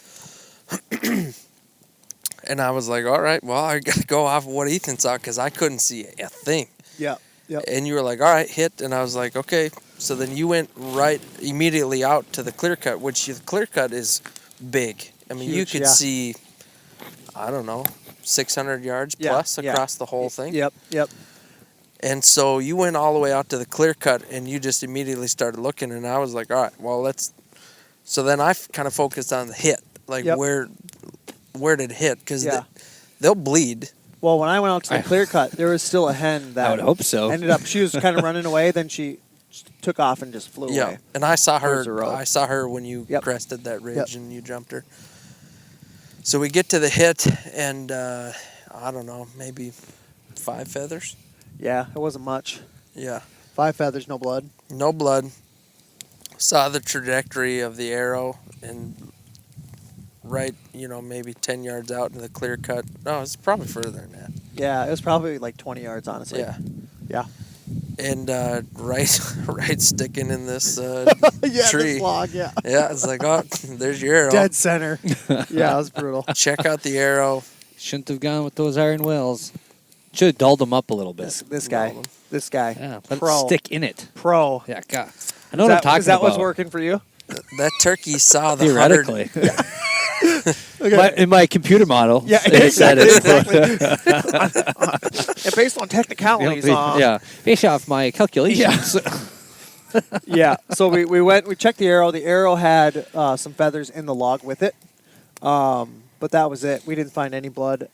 And I was like, all right, well, I got to go off of what Ethan saw because I couldn't see a thing. Yeah. Yep. And you were like, all right, hit. And I was like, okay. So then you went right immediately out to the clear cut, which the clear cut is big. I mean, Huge, you could see, I don't know, 600 yards plus across the whole thing. Yep. And so you went all the way out to the clear cut and you just immediately started looking. And I was like, all right, well, so then I kind of focused on the hit, like where did it hit? Because they'll bleed. Well, when I went out to the clear cut, there was still a hen that I would hope so. ended up, she was kind of running away, then she took off and just flew away. And I saw Towards the road. her. I saw her when you crested that ridge and you jumped her. So we get to the hit, and I don't know, maybe 5 feathers. Yeah, it wasn't much. Yeah. 5 feathers, no blood. No blood. Saw the trajectory of the arrow, and right, maybe 10 yards out in the clear cut. No, it's probably further than that. Yeah, it was probably like 20 yards, honestly. Yeah. And right sticking in this tree. This log, yeah. Yeah, it's like, oh, there's your arrow. Dead center. Yeah, it was brutal. Check out the arrow. Shouldn't have gone with those iron wells. Should have dulled them up a little bit. This guy. Yeah, let Pro. it stick in it. Pro. Yeah, God. I know what I'm talking about. Is that what's working for you? That turkey saw the Theoretically. Okay. In my computer model, Yeah, it said exactly. it. And based on technicalities. Based off my calculations. Yeah. So we checked the arrow. The arrow had some feathers in the log with it. But that was it. We didn't find any blood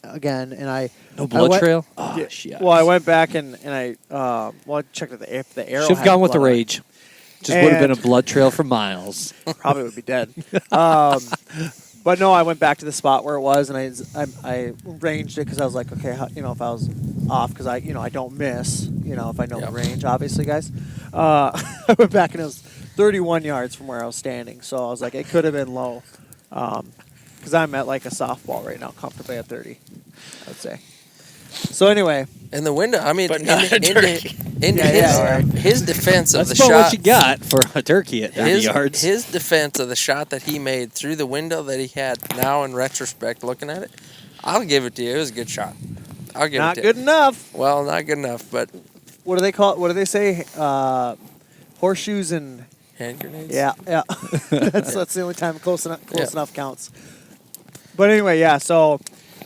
again. And no blood trail? Oh, yeah, shit. Well, I went back and I checked if the arrow should have gone with the blood. Rage. Just would have been a blood trail for miles. Probably would be dead. But no, I went back to the spot where it was, and I ranged it because I was like, okay, if I was off, because I don't miss, if I know the range, obviously, guys. I went back and it was 31 yards from where I was standing, so I was like, it could have been low, because I'm at like a softball right now, comfortably at 30, I would say. So anyway, in the window, I mean, but not a turkey. His defense of That's the about shot. what you got for a turkey at 30 yards. His defense of the shot that he made through the window that he had. Now, in retrospect, looking at it, I'll give it to you. It was a good shot. I'll give not it to good you. enough. Well, not good enough, but What do they call it? What do they say? Horseshoes and hand grenades. yeah. That's the only time close enough counts. But anyway, yeah. So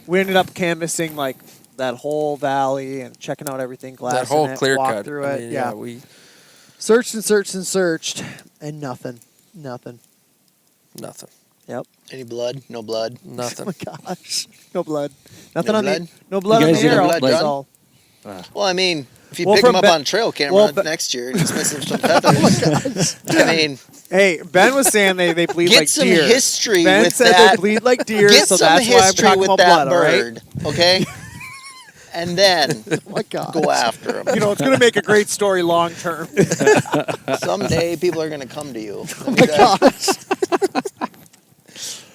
we ended up canvassing like that whole valley and checking out everything, glassing That whole it, clear walked cut. through I it. mean, yeah. we Searched and searched and searched, and nothing. nothing. Yep. Any blood? No blood. Oh Nothing. my gosh. No blood. Nothing No on blood? the no blood You on guys the didn't arrow. blood, That's John? all. Well, I mean, if you Well, pick him from up Ben- on trail camera well, Ben- next year and he's missing some feathers, I mean, Hey, Ben was saying they bleed get like some deer. history Ben with said that. they bleed like deer, Get so some that's why I'm history talking with about that blood, all right? bird, okay? And then Oh my gosh. go after him. You know, it's going to make a great story long term. Someday people are going to come to you. Oh my gosh.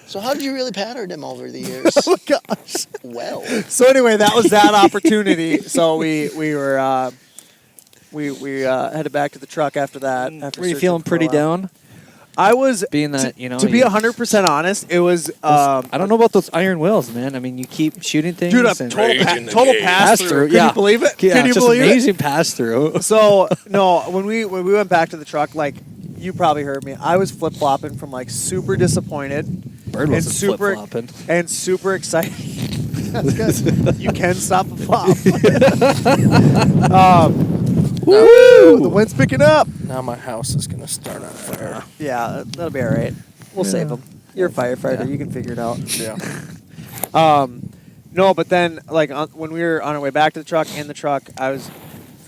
So how did you really pattern him over the years? Oh my gosh. Well, So anyway, that was that opportunity. So we were headed back to the truck after that. After Were you searching feeling for a pretty while. down? I was Being that, you know, to be you- 100% honest, it was I don't know about those iron wills, man. I mean, you keep shooting things. dude, a and total pass through. Can yeah. you believe it? Yeah, Can you just believe it? amazing pass through. So no, when we went back to the truck, like you probably heard me, I was flip flopping from like super disappointed Bird and wasn't super flip-flopping. and super excited. That's good. You can stop a flop. Woo! The wind's picking up. Now my house is gonna start on fire. Yeah, that'll be all right. We'll save them. You're a firefighter. Yeah. You can figure it out. Yeah. No, but then like when we were on our way back to the truck, in the truck, I was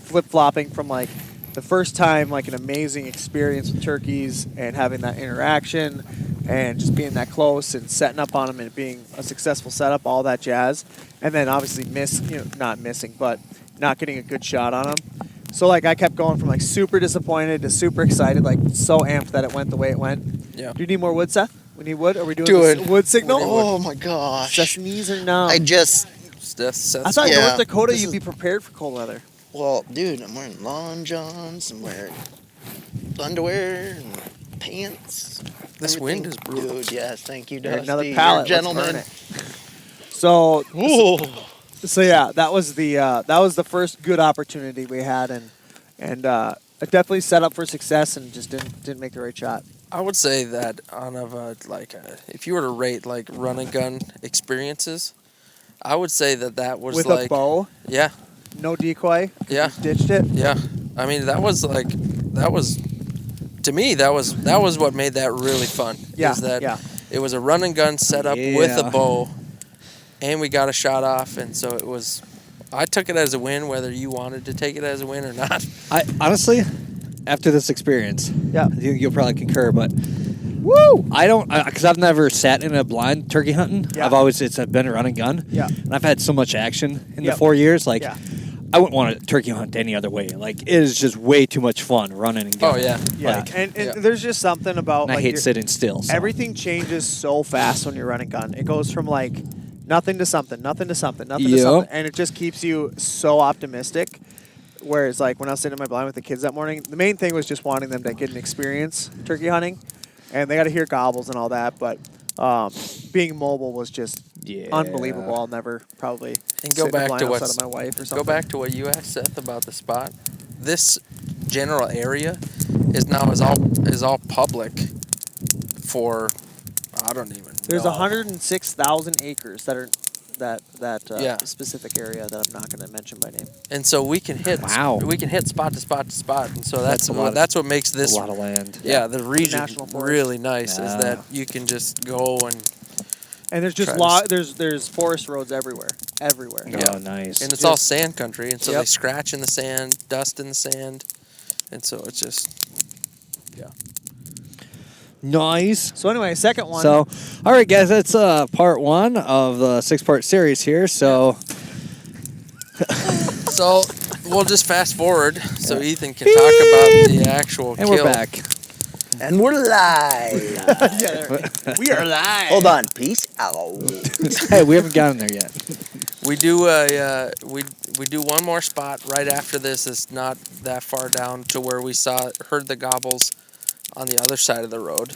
flip flopping from like the first time, like an amazing experience with turkeys and having that interaction and just being that close and setting up on them and it being a successful setup, all that jazz, and then obviously not missing, but not getting a good shot on them. So like I kept going from like super disappointed to super excited, like so amped that it went the way it went. Yeah. Do you need more wood, Seth? We need wood. Are we doing Do this it. wood signal? oh my gosh. Seth's knees are numb. I just, Seth, I thought Yeah, North Dakota this you'd is- be prepared for cold weather. well, dude, I'm wearing long johns, I'm wearing underwear and pants. This wind is brutal. Dude, yes, thank you, Here, Dusty. another You're a pallet. gentleman. Let's burn it. So Ooh. So yeah, that was the first good opportunity we had, and it definitely set up for success, and just didn't make the right shot. I would say that on if you were to rate like run and gun experiences, I would say that was With like a bow, yeah, no decoy, yeah, ditched it. yeah. I mean that was to me that was what made that really fun. Yeah, is that yeah. it was a run and gun setup with a Yeah. bow, and we got a shot off, and so it was. I took it as a win, whether you wanted to take it as a win or not. I honestly, after this experience, Yeah. you'll probably concur, but Woo! I don't, because I've never sat in a blind turkey hunting. Yeah. I've been a run and gun. Yeah. And I've had so much action in Yep. the 4 years. Like, Yeah. I wouldn't want to turkey hunt any other way. Like, it is just way too much fun running and Oh gunning. yeah, Yeah, Like, and yeah. there's just something about and I like hate your- sitting still. So. everything changes so fast when you're running gun. It goes from like nothing to something, nothing to something, nothing to Yep. something, and it just keeps you so optimistic. Whereas like when I was sitting in my blind with the kids that morning, the main thing was just wanting them to get an experience turkey hunting, and they got to hear gobbles and all that. But being mobile was just Yeah. unbelievable. I'll never probably And go sit in the back blind to outside what's of my wife or Go something. back to what you asked Seth about the spot. This general area is all public for I don't even There's know. 106,000 acres that are that Yeah. specific area that I'm not going to mention by name. And so we can hit Wow. spot to spot to spot, and so That's a lot that's what makes a this lot of land. yeah the region national forest. really nice Yeah. is that you can just go and And there's just Try to there's forest roads everywhere. Yeah. Oh, nice. and it's all sand country, and so Yep. they scratch in the sand, dust in the sand, and so it's just Nice. So anyway, second one. So, all right, guys, that's part one of the 6-part series here. So, so we'll just fast forward so Ethan can talk about the actual and kill. we're back. And we're live. we are live. Hold on. Peace out. Hey, we haven't gotten there yet. We do we do one more spot right after this. It's not that far down to where we heard the gobbles on the other side of the road.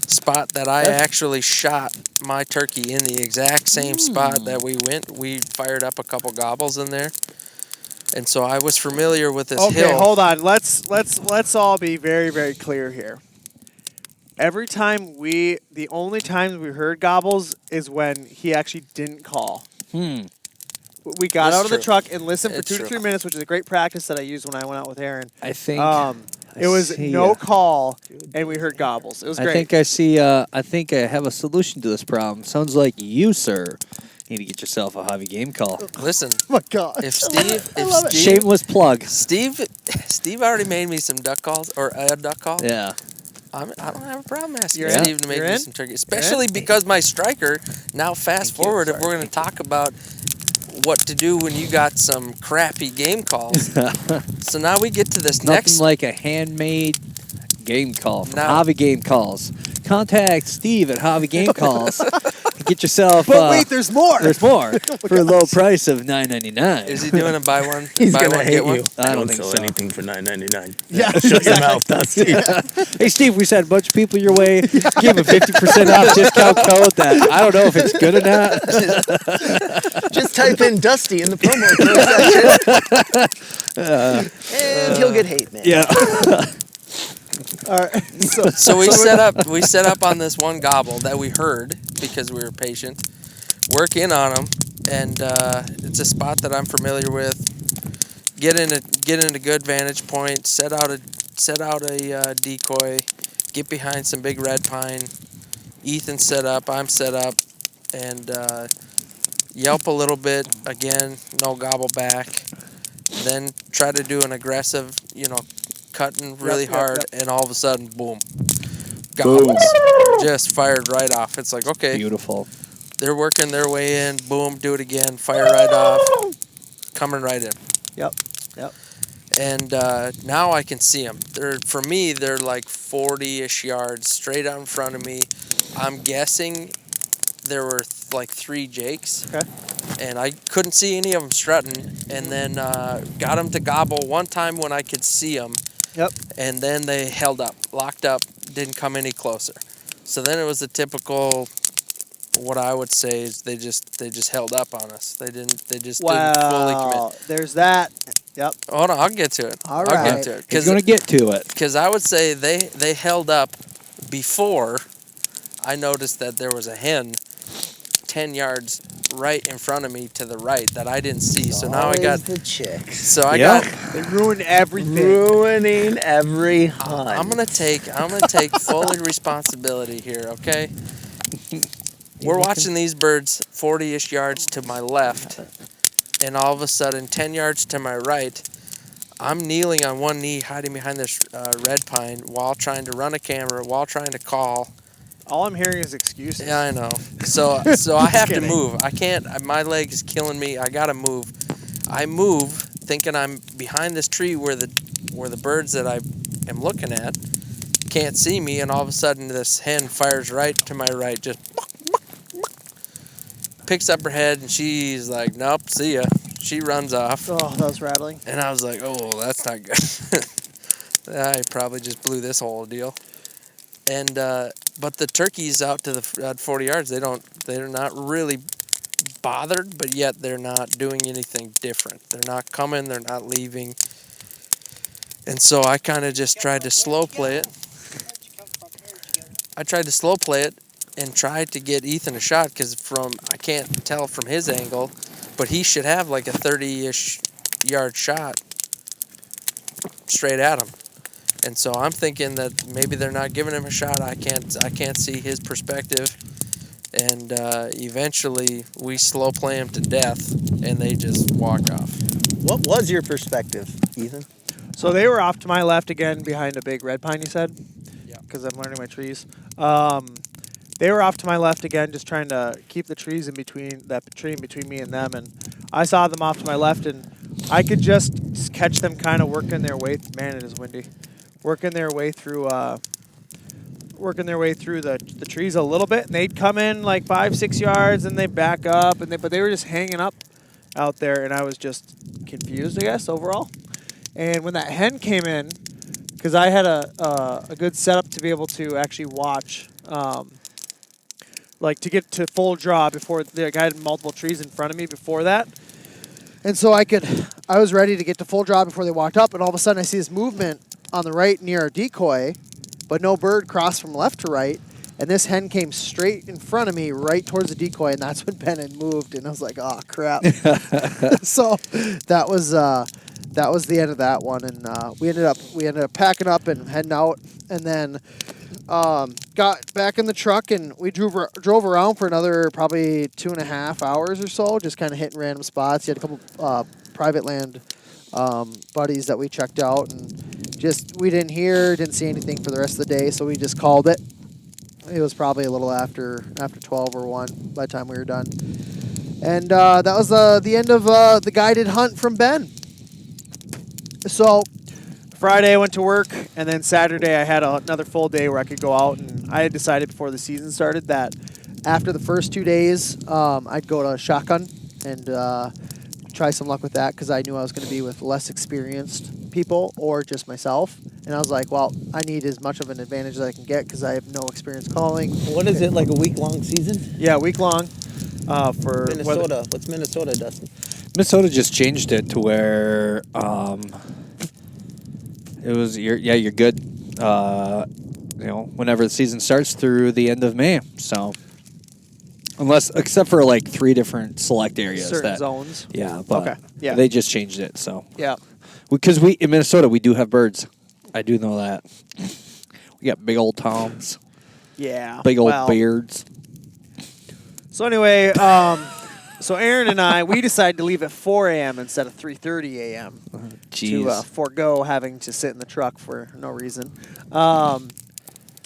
Spot that I actually shot my turkey in the exact same spot that we went. We fired up a couple gobbles in there, and so I was familiar with this Okay, hill. hold on. Let's all be very very clear here. every time the only times we heard gobbles is when he actually didn't call. We got That's out of the true. truck and listened for It's 2 to true. 3 minutes, which is a great practice that I used when I went out with Aaron. I think It was see no ya. call, and we heard gobbles. It was I great. think I see. I think I have a solution to this problem. Sounds like you, sir, need to get yourself a hobby game call. Listen, Oh my God. if Steve, I love it. Shameless plug. Steve already made me some duck calls or a duck call. Yeah. I don't have a problem asking You're in? Steve to make You're me in? some turkey, especially because my striker. Now, fast Thank you. forward, if Sorry. we're going to talk about what to do when you got some crappy game calls. So now we get to this Nothing next. like a handmade game call from Now- Hobby Game Calls. Contact Steve at Hobby Game Calls. Get yourself. But wait, there's more. there's more for a low price of $9.99. Is he doing a buy one, He's buy gonna one hate get one? you. I don't Don't think sell so. anything for $9.99. Yeah. Shut your mouth, Dusty. Hey, Steve, we sent a bunch of people your way. Give a 50% off discount code that I don't know if it's good or not. Just type in Dusty in the promo code section. And he'll get hate, man. Yeah. All right. So we set up on this one gobble that we heard because we were patient. Work in on them, and it's a spot that I'm familiar with. Get in a good vantage point. Set out a decoy. Get behind some big red pine. Ethan's set up. I'm set up, and yelp a little bit. Again, no gobble back. Then try to do an aggressive, cutting really Yep, hard, yep. and all of a sudden, boom, gobbles. Just fired right off. It's like, okay, Beautiful. they're working their way in. Boom, do it again. Fire right off. Coming right in. Yep. And now I can see them. For me, they're like 40-ish yards straight out in front of me. I'm guessing there were like 3 jakes. Okay. And I couldn't see any of them strutting. And then got them to gobble one time when I could see them. Yep. And then they held up, locked up, didn't come any closer. So then it was the typical, what I would say is they just held up on us. They just didn't fully Wow. commit. There's that. Yep. Hold on, I'll get to it. All I'll right. get to it. He's going to get to it. Because I would say they held up before I noticed that there was a hen 10 yards right in front of me to the right that I didn't see. So now I got. the chicks So I Yeah. got. They ruined everything. Ruining every hunt. I'm gonna take full responsibility here. Okay. We're watching these birds 40-ish yards to my left, and all of a sudden 10 yards to my right, I'm kneeling on one knee, hiding behind this red pine while trying to run a camera, while trying to call. All I'm hearing is excuses. Yeah, I know. So I have to kidding. move. I can't. My leg is killing me. I gotta move. I move, thinking I'm behind this tree where the birds that I am looking at can't see me, and all of a sudden this hen fires right to my right, just picks up her head, and she's like, "Nope, see ya." She runs off, Oh, that was rattling. and I was like, "Oh, that's not good." I probably just blew this whole deal. And but the turkeys out to the 40 yards, they're not really bothered, but yet they're not doing anything different. They're not coming, they're not leaving. And so I kind of just tried to slow play it. I tried to slow play it and tried to get Ethan a shot because I can't tell from his angle, but he should have like a 30-ish yard shot straight at him. And so I'm thinking that maybe they're not giving him a shot. I can't see his perspective. And eventually we slow play him to death, and they just walk off. What was your perspective, Ethan? So they were off to my left again behind a big red pine, you said? Yeah. Because I'm learning my trees. They were off to my left again, just trying to keep the trees in between me and them. And I saw them off to my left, and I could just catch them kind of working their way. Man, it is windy. Working their way through the trees a little bit, and they'd come in like 5-6 yards, and they back up, but they were just hanging up out there, and I was just confused, I guess, overall. And when that hen came in, because I had a good setup to be able to actually watch, like to get to full draw before I had multiple trees in front of me before that. And so I was ready to get to full draw before they walked up, and all of a sudden I see this movement on the right near our decoy, but no bird crossed from left to right. And this hen came straight in front of me, right towards the decoy, and that's when Ben had moved. And I was like, "Oh crap!" So that was the end of that one. And we ended up packing up and heading out, and then got back in the truck, and we drove around for another probably 2.5 hours or so, just kind of hitting random spots. You had a couple private land buddies that we checked out, and didn't see anything for the rest of the day, so we just called it. It was probably a little after 12 or 1 by the time we were done. And that was the end of the guided hunt from Ben. So Friday I went to work, and then Saturday I had another full day where I could go out, and I had decided before the season started that after the first 2 days, I'd go to shotgun and try some luck with that, because I knew I was going to be with less experienced people or just myself. And I was like, well, I need as much of an advantage as I can get because I have no experience calling. What is it, like a week-long season? yeah, week long for Minnesota. What's Minnesota, Dustin? Minnesota just changed it to where it was you're good. Whenever the season starts through the end of May. So except for like 3 different select areas, certain zones. Yeah, but Okay, yeah. they just changed it. So Yeah. because we in Minnesota we do have birds. I do know that. We got big old toms, Yeah. big old well, beards. So anyway, so Aaron and I, we decided to leave at 4 a.m. instead of 3:30 a.m. to Jeez. forego having to sit in the truck for no reason.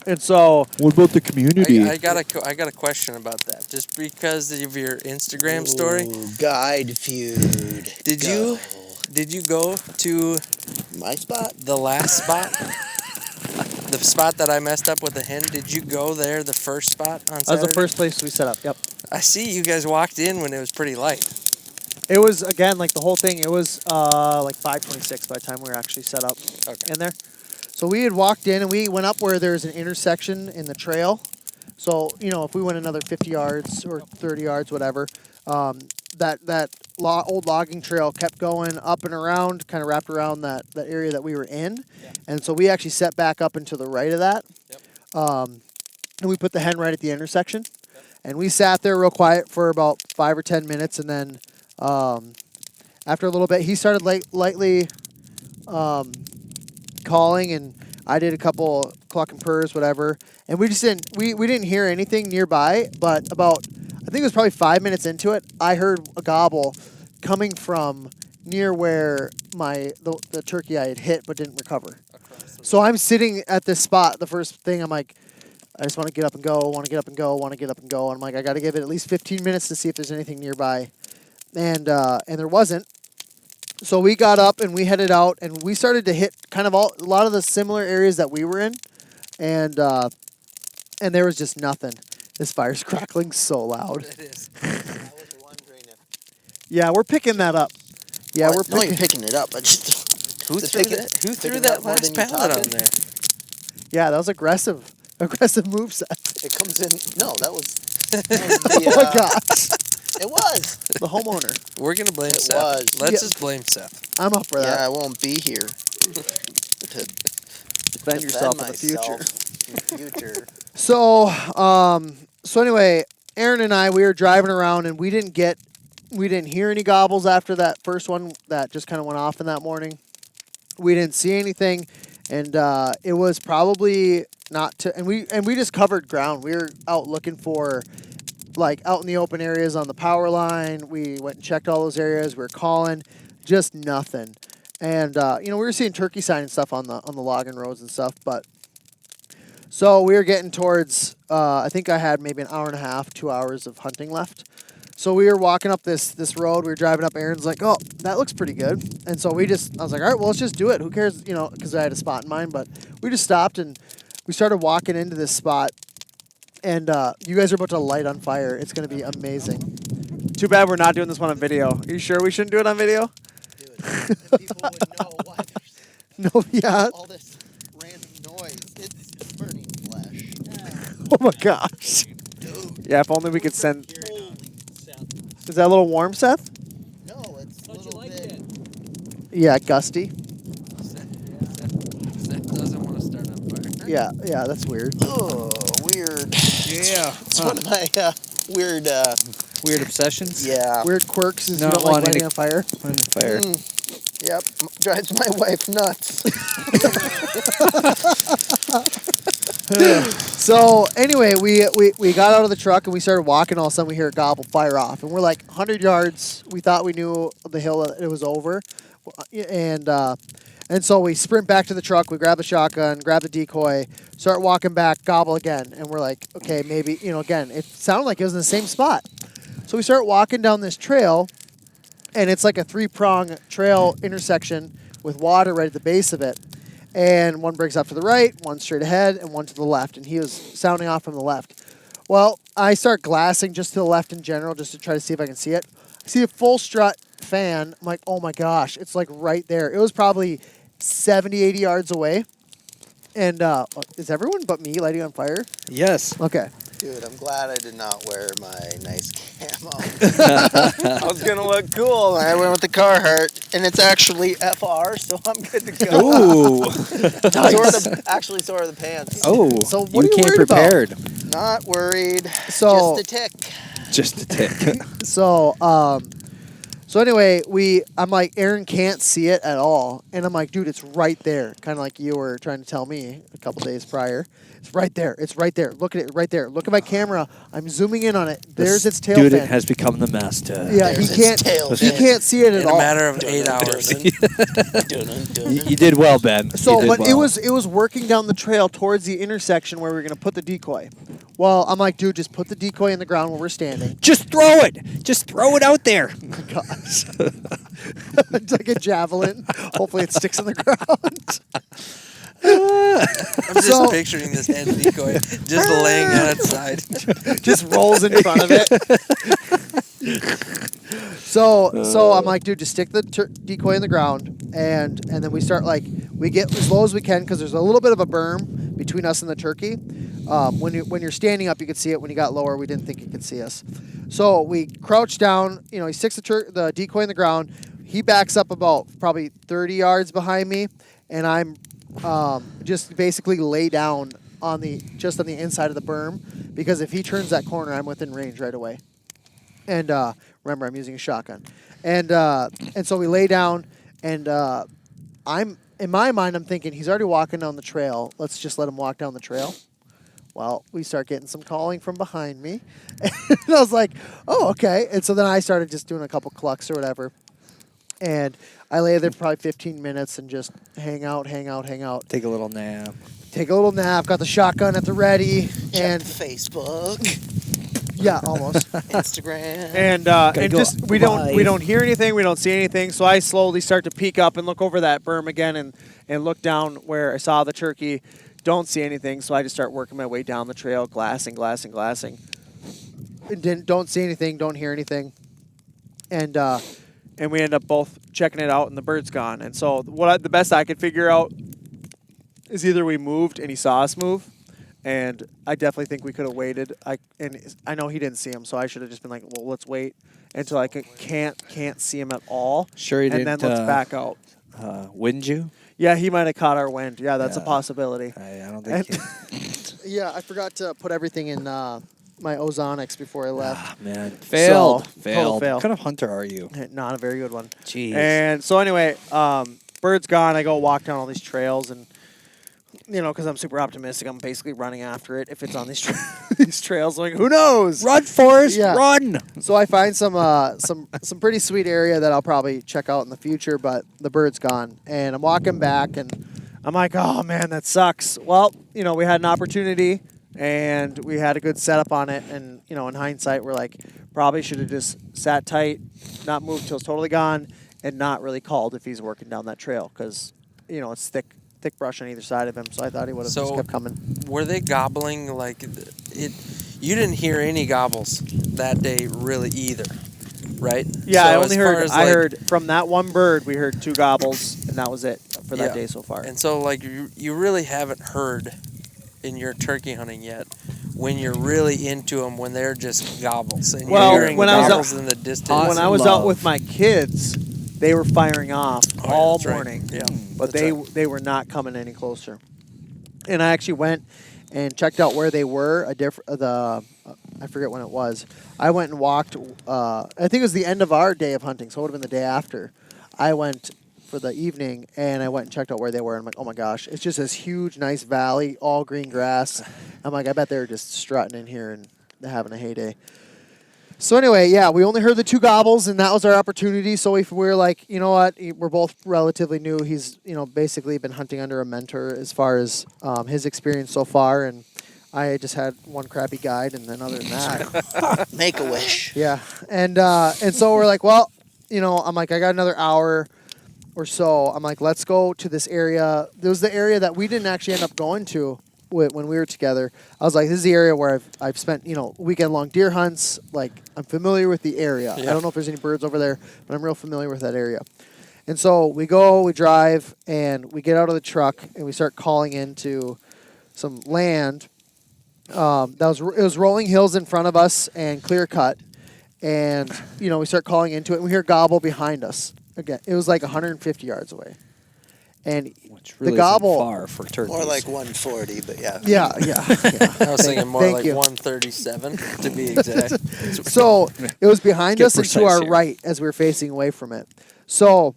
And so What about the community? I got a question about that. Just because of your Instagram story, Ooh, guide feud. did you go to My spot? the last spot? The spot that I messed up with the hen, did you go there the first spot on that Saturday? was the first place we set up. Yep. I see you guys walked in when it was pretty light. It was, again, like the whole thing, it was like 5:26 by the time we were actually set up Okay. in there. So we had walked in, and we went up where there's an intersection in the trail. So, if we went another 50 yards or 30 yards, whatever, that old logging trail kept going up and around, kind of wrapped around that area that we were in. Yeah. And so we actually set back up and to the right of that. Yep. And we put the hen right at the intersection. Yep. And we sat there real quiet for about 5 or 10 minutes, and then after a little bit, he started lightly calling, and I did a couple cluck and purrs, whatever, and we just didn't hear anything nearby. But about, I think it was probably 5 minutes into it, I heard a gobble coming from near where the turkey I had hit but didn't recover. So I'm sitting at this spot. The first thing, I'm like, I just want to get up and go, want to get up and go, want to get up and go. And I'm like, I got to give it at least 15 minutes to see if there's anything nearby, and there wasn't. So we got up and we headed out, and we started to hit kind of a lot of the similar areas that we were in, and there was just nothing. This fire's crackling so loud. It is. I was wondering if... Yeah, we're picking that up. Yeah, What? we're No, picking. you're picking it up. I just... Who Is it threw picking- that? Who picking threw up that more last than you pallet talking? on there? Yeah, that was aggressive moveset. It comes in... No, that was... Oh my gosh, It was. the homeowner. We're gonna blame It Seth. was. Let's Yeah. just blame Seth. I'm up for Yeah, that. I won't be here to Defend yourself in the myself future. in the future. So anyway, Aaron and I, we were driving around, and we didn't hear any gobbles after that first one that just kind of went off in that morning. We didn't see anything, and it was probably not to. And we just covered ground. We were out looking for, like, out in the open areas on the power line. We went and checked all those areas. We were calling, just nothing. And we were seeing turkey sign and stuff on the logging roads and stuff, but. So we were getting towards, I think I had maybe an hour and a half, 2 hours of hunting left. So we were walking up this road. We were driving up. Aaron's like, oh, that looks pretty good. And so I was like, all right, well, let's just do it. Who cares, because I had a spot in mind. But we just stopped, and we started walking into this spot. And you guys are about to light on fire. It's going to be amazing. too bad we're not doing this one on video. Are you sure we shouldn't do it on video? Dude, if people would know why there's No, yeah. all this random noise. It's burning flesh. Oh, my gosh. Dude, Yeah, if only we could send. holy... Is that a little warm, Seth? No, it's a little bit... Yeah, gusty. Seth doesn't want to start on fire. Yeah, that's weird. Oh, weird. Yeah. It's one of my weird. Weird obsessions. Yeah. Weird quirks is you Not don't like wanting lighting to- on fire. On fire. Yep. Drives my wife nuts. So anyway, we got out of the truck and we started walking. All of a sudden, we hear a gobble fire off, and we're like 100 yards. We thought we knew the hill that it was over, and so we sprint back to the truck. We grab the shotgun, grab the decoy, start walking back. Gobble again, and we're like, okay, maybe again. It sounded like it was in the same spot. So we start walking down this trail, and it's like a 3-prong trail intersection with water right at the base of it. And one breaks off to the right, one straight ahead, and one to the left. And he was sounding off from the left. Well, I start glassing just to the left in general, just to try to see if I can see it. I see a full strut fan. I'm like, oh my gosh, it's like right there. It was probably 70, 80 yards away. And is everyone but me lighting on fire? Yes. Okay. Dude, I'm glad I did not wear my nice camo. I was gonna look cool. I went with the Carhartt, and it's actually FR, so I'm good to go. Ooh. So are the pants. Oh. So what you are you came worried about? prepared. Not worried. So- just a tick. Just a tick. So anyway, I'm like, Aaron can't see it at all. And I'm like, dude, it's right there. Kind of like you were trying to tell me a couple days prior. It's right there. It's right there. Look at it right there. Look at my camera. I'm zooming in on it. There's its tail Student fin. has become the master. Yeah, There's he its tail he fin. can't see it at In a all. matter of 8 hours. You did well, Ben. So, You did but well. it was working down the trail towards the intersection where we were gonna put the decoy. Well, I'm like, dude, just put the decoy in the ground where we're standing. Just throw it. Just throw it out there. Gosh. It's like a javelin. Hopefully it sticks in the ground. I'm just So- picturing this head decoy just laying outside. Just rolls in front of it. So I'm like, dude, just stick the decoy in the ground, and then we start we get as low as we can because there's a little bit of a berm between us and the turkey. When you're standing up, you could see it. When you got lower, we didn't think you could see us. So we crouch down. He sticks the decoy in the ground. He backs up about probably 30 yards behind me, and I'm just basically lay down on the inside of the berm because if he turns that corner, I'm within range right away. And remember, I'm using a shotgun, and so we lay down, and I'm in my mind, I'm thinking he's already walking down the trail. Let's just let him walk down the trail. Well, we start getting some calling from behind me, and I was like, oh, okay. And so then I started just doing a couple clucks or whatever, and I lay there for probably 15 minutes and just hang out. Take a little nap. Take a little nap. Got the shotgun at the ready, Check and Facebook, yeah, almost. Instagram. And go just we don't hear anything, we don't see anything. So I slowly start to peek up and look over that berm again and look down where I saw the turkey. Don't see anything, so I just start working my way down the trail, glassing. Don't see anything. Don't hear anything. And And we end up both checking it out, and the bird's gone. And so the best I could figure out is either we moved and he saw us move, and I definitely think we could have waited. I know he didn't see him, so I should have just been like, well, let's wait until I can't see him at all. Sure he and didn't. then let's back out. Wind you? Yeah, he might have caught our wind. Yeah, that's a Yeah. possibility. I don't And- think. yeah, I forgot to put everything in my ozonics before I left. Ah, man, failed. total fail. What kind of hunter are you? Not a very good one. Jeez. And so anyway, bird's gone. I go walk down all these trails, and because I'm super optimistic, I'm basically running after it if it's on these these trails. Like, who knows? Run, Forrest, Yeah. run! So I find some pretty sweet area that I'll probably check out in the future, but the bird's gone, and I'm walking back, and I'm like, oh man, that sucks. Well, we had an opportunity, and we had a good setup on it, and in hindsight, we're like, probably should have just sat tight, not moved till it's totally gone, and not really called if he's working down that trail because it's thick brush on either side of him. So I thought he would have just kept coming. Were they gobbling like it? You didn't hear any gobbles that day really either, right? Yeah, So I as only far heard. as, I like- heard from that one bird. We heard 2 gobbles, and that was it for that Yeah. day so far. And so like you really haven't heard in your turkey hunting yet when you're really into them when they're just gobbles and Well, you're hearing when I was gobbles in the distance. When I was out with my kids, they were firing off Oh, yeah, all that's right. morning. Yeah, But that's right. they were not coming any closer. and I actually went and checked out where they were. I forget when it was. I went and walked. I think it was the end of our day of hunting, so it would have been the day after. I went for the evening, and I went and checked out where they were. And I'm like, oh my gosh, it's just this huge, nice valley, all green grass. I'm like, I bet they're just strutting in here and they're having a heyday. So anyway, yeah, we only heard the 2 gobbles, and that was our opportunity. So we were like, you know what, we're both relatively new. He's, basically been hunting under a mentor as far as his experience so far, and I just had one crappy guide, and then other than that, Make a wish. yeah. And so we're like, well, I'm like, I got another hour or so. I'm like, let's go to this area. There was the area that we didn't actually end up going to when we were together. I was like, this is the area where I've spent, weekend-long deer hunts. Like, I'm familiar with the area. Yeah. I don't know if there's any birds over there, but I'm real familiar with that area. And so we go, we drive, and we get out of the truck, and we start calling into some land. It was rolling hills in front of us and clear cut. And, we start calling into it, and we hear gobble behind us. Again, it was like 150 yards away. And Which really the gobble, isn't far for turkeys. More like 140, but yeah. yeah. I was thinking more Thank like you. 137 to be exact. So it was behind Get us and to precise our here. right as we were facing away from it. And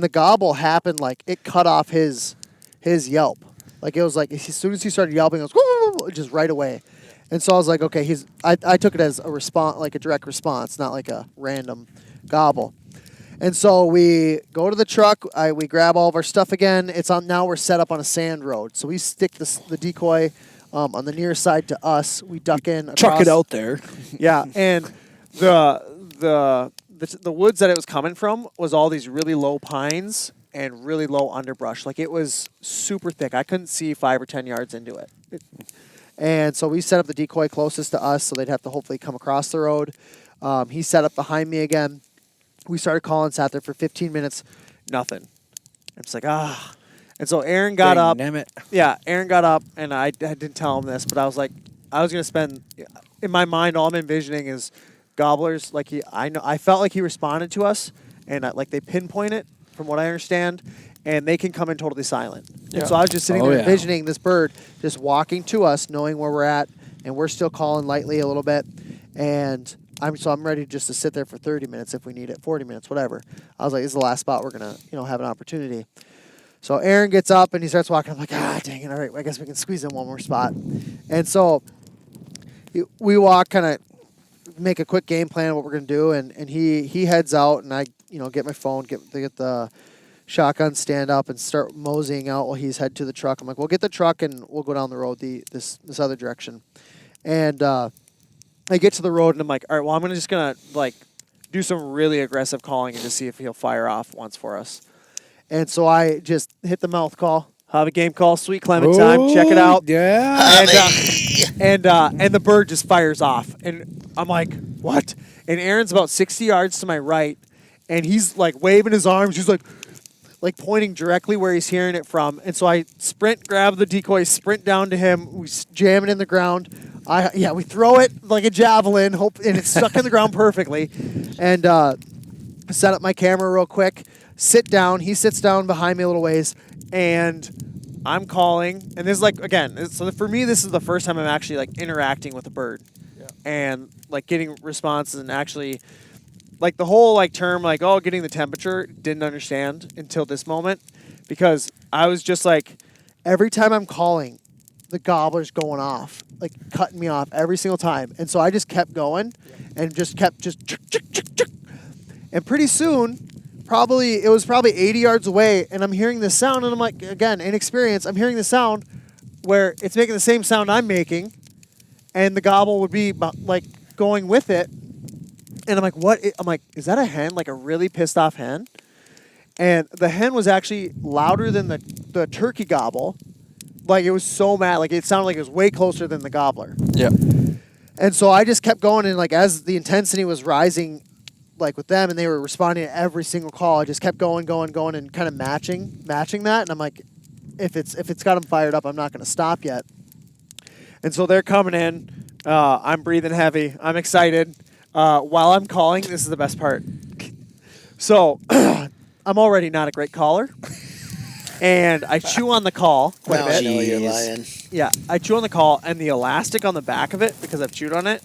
the gobble happened like it cut off his yelp. Like it was like as soon as he started yelping, it was woo, just right away. And so I was like, okay, I took it as a response, like a direct response, not like a random gobble. And so we go to the truck. We grab all of our stuff again. Now we're set up on a sand road. So we stick the decoy on the near side to us. We duck in. Chuck across- it out there. Yeah, and the woods that it was coming from was all these really low pines and really low underbrush. Like it was super thick. I couldn't see 5 or 10 yards into it. And so we set up the decoy closest to us, so they'd have to hopefully come across the road. He set up behind me again. We started calling, sat there for 15 minutes, nothing. I'm just like, ah. And so Aaron got up. Damn it. Yeah, Aaron got up, and I didn't tell him this, but I was like, I was going to spend, in my mind, all I'm envisioning is gobblers. Like I felt like he responded to us, and like they pinpoint it, from what I understand, and they can come in totally silent. Yeah. And so I was just sitting Oh, there yeah. envisioning this bird just walking to us, knowing where we're at, and we're still calling lightly a little bit, and I'm ready just to sit there for 30 minutes if we need it, 40 minutes, whatever. I was like, this is the last spot we're gonna, have an opportunity. So Aaron gets up and he starts walking. I'm like, dang it, all right, I guess we can squeeze in one more spot. And so we walk, kind of make a quick game plan of what we're gonna do, and he heads out, and I, get my phone, get the shotgun, stand up, and start moseying out while he's head to the truck. I'm like, we'll get the truck and we'll go down the road this other direction. And I get to the road and I'm like, all right, well, I'm just gonna like do some really aggressive calling and just see if he'll fire off once for us. And so I just hit the mouth call, have a game call, Sweet Clementine, check it out. Yeah. And the bird just fires off, and I'm like, what? And Aaron's about 60 yards to my right, and he's like waving his arms. He's like pointing directly where he's hearing it from. And so I grab the decoy, sprint down to him. We jam it in the ground. We throw it like a javelin, and it's stuck in the ground perfectly. And set up my camera real quick, sit down. He sits down behind me a little ways, and I'm calling. And this is like, again, so for me, this is the first time I'm actually like interacting with a bird. Yeah. And like getting responses and actually like the whole like term like, oh, getting the temperature, didn't understand until this moment, because I was just like, every time I'm calling, the gobbler's going off, like cutting me off every single time. And so I just kept going and just kept and pretty soon, it was probably 80 yards away, and I'm hearing this sound, and I'm like, again, inexperienced, I'm hearing the sound where it's making the same sound I'm making, and the gobble would be like going with it. And I'm like, what? I'm like, is that a hen? Like a really pissed off hen? And the hen was actually louder than the turkey gobble. Like it was so mad. Like it sounded like it was way closer than the gobbler. Yeah. And so I just kept going, and like as the intensity was rising, like with them, and they were responding to every single call, I just kept going, and kind of matching that. And I'm like, if it's got them fired up, I'm not going to stop yet. And so they're coming in. I'm breathing heavy. I'm excited. While I'm calling, this is the best part. So I'm already not a great caller. and I chew on the call quite Now a bit. I know you're Jeez. lying. Yeah, I chew on the call, and the elastic on the back of it, because I've chewed on it,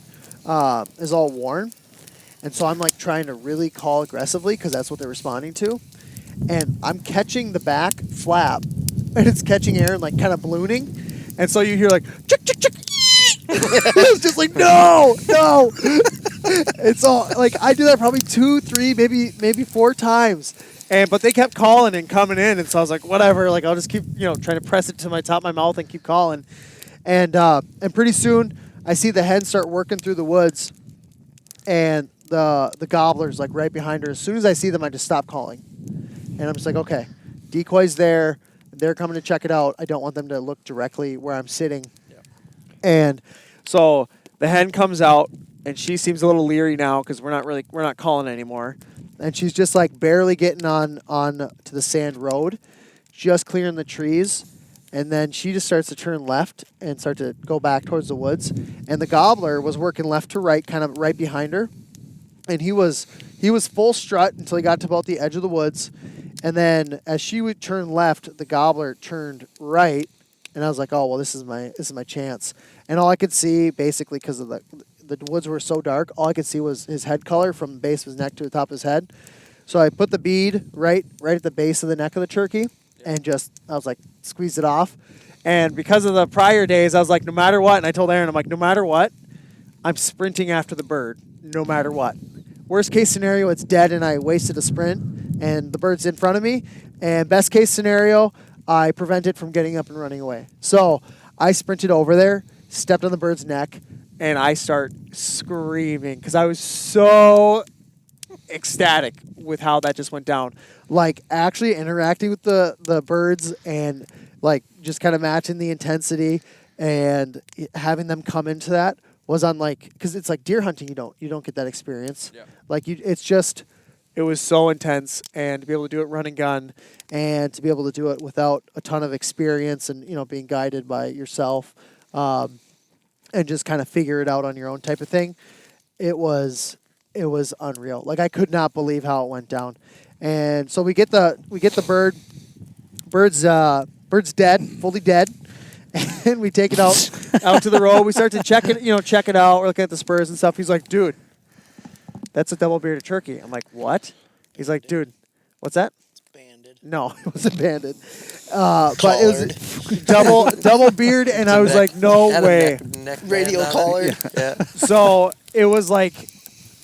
is all worn. And so I'm like trying to really call aggressively because that's what they're responding to. And I'm catching the back flap, and it's catching air and like kind of ballooning. And so you hear like, chick, chick, chick. It's just like, no. It's all like, I do that probably 2, 3, maybe 4 times. But they kept calling and coming in, and so I was like, whatever. Like I'll just keep, trying to press it to my top of my mouth and keep calling. And pretty soon I see the hen start working through the woods, and the gobbler's like right behind her. As soon as I see them, I just stop calling, and I'm just like, okay, decoy's there. They're coming to check it out. I don't want them to look directly where I'm sitting. Yeah. And so the hen comes out, and she seems a little leery now because we're not calling anymore. And she's just like barely getting on to the sand road, just clearing the trees. And then she just starts to turn left and start to go back towards the woods. And the gobbler was working left to right, kind of right behind her. And he was full strut until he got to about the edge of the woods. And then as she would turn left, the gobbler turned right. And I was like, oh, well, this is my chance. And all I could see, basically, because of the woods were so dark, all I could see was his head color from the base of his neck to the top of his head. So I put the bead right at the base of the neck of the turkey, and I was like, squeezed it off. And because of the prior days, I was like, no matter what, and I told Aaron, I'm like, no matter what, I'm sprinting after the bird, no matter what. Worst case scenario, it's dead and I wasted a sprint, and the bird's in front of me. And best case scenario, I prevent it from getting up and running away. So I sprinted over there, stepped on the bird's neck, and I start screaming because I was so ecstatic with how that just went down. Like actually interacting with the birds and like just kind of matching the intensity and having them come into that was unlike, because it's like deer hunting, you don't get that experience. Yeah. Like it was so intense, and to be able to do it run and gun, and to be able to do it without a ton of experience and being guided by yourself. And just kind of figure it out on your own type of thing. It was unreal. Like I could not believe how it went down. And so we get the bird. Bird's dead, fully dead. And we take it out to the road. We start to check it out. We're looking at the spurs and stuff. He's like, dude, that's a double-bearded turkey. I'm like, what? He's like, dude, what's that? It's banded. No, it wasn't banded. But it was double beard, and I was like, no way. Neck Radial band on collar. it. Yeah. So it was like,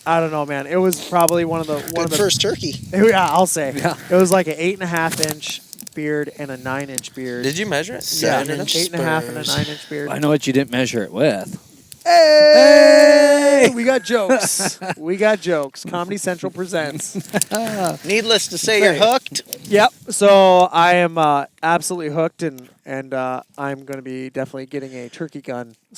I don't know, man. It was probably one of the first turkey. Yeah, I'll say. Yeah. It was like an 8.5-inch beard and a 9-inch beard. Did you measure it? Yeah, 7-inch 8.5 and a spurs. 9-inch beard. I know what you didn't measure it with. Hey! We got jokes. Comedy Central presents. Needless to say, you're hooked. Yep. So I am absolutely hooked, and I'm going to be definitely getting a turkey gun /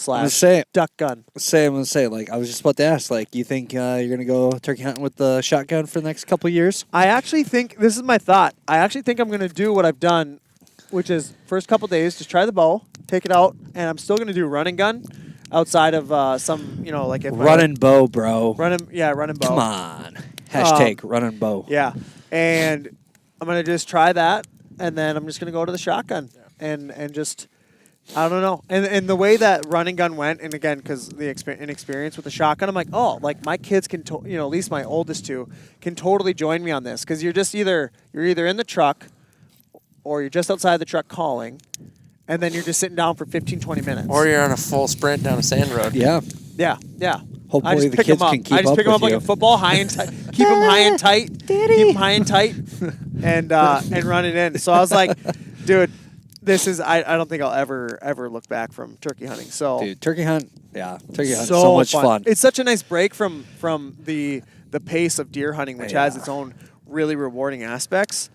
duck gun. I'm gonna say, like, I was just about to ask, like, you think you're gonna go turkey hunting with the shotgun for the next couple of years? I actually think, this is my thought, I actually think I'm going to do what I've done, which is first couple days, just try the bow, take it out, and I'm still going to do run and gun outside of some, like if Run and bow, bro. run and bow. Come on. Hashtag run and bow. Yeah. And I'm going to just try that, and then I'm just going to go to the shotgun and just, I don't know. And the way that run and gun went, and again, because the inexperience with the shotgun, I'm like, oh, like my kids can, at least my oldest two, can totally join me on this, because you're either in the truck or you're just outside the truck calling, and then you're just sitting down for 15, 20 minutes. Or you're on a full sprint down a sand road. Yeah. Yeah. Hopefully the kids can keep up. I just pick them up with like you. a football, high and tight. Keep them high and tight. Keep them high and tight, and run it in. So I was like, dude, this is. I don't think I'll ever look back from turkey hunting. So Dude, turkey hunt so much fun. It's such a nice break from the pace of deer hunting, which has its own really rewarding aspects,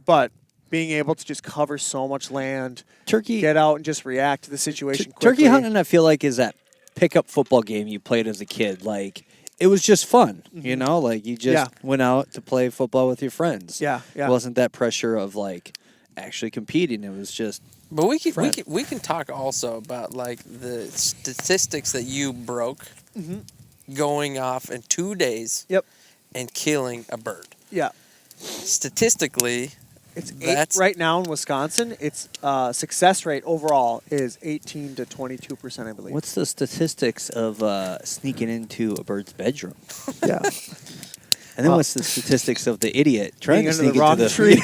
but being able to just cover so much land, get out and just react to the situation quickly. Turkey hunting, I feel like, is that pickup football game you played as a kid. Like, it was just fun, Like, you just went out to play football with your friends. Yeah. It wasn't that pressure of, like, actually competing. It was just But we can talk also about like the statistics that you broke going off in 2 days Yep. and killing a bird. Yeah. Statistically, It's That's- right now in Wisconsin. Its success rate overall is 18 to 22%, I believe. What's the statistics of sneaking into a bird's bedroom? Yeah. And then what's the statistics of the idiot trying Being to under sneak the wrong into tree.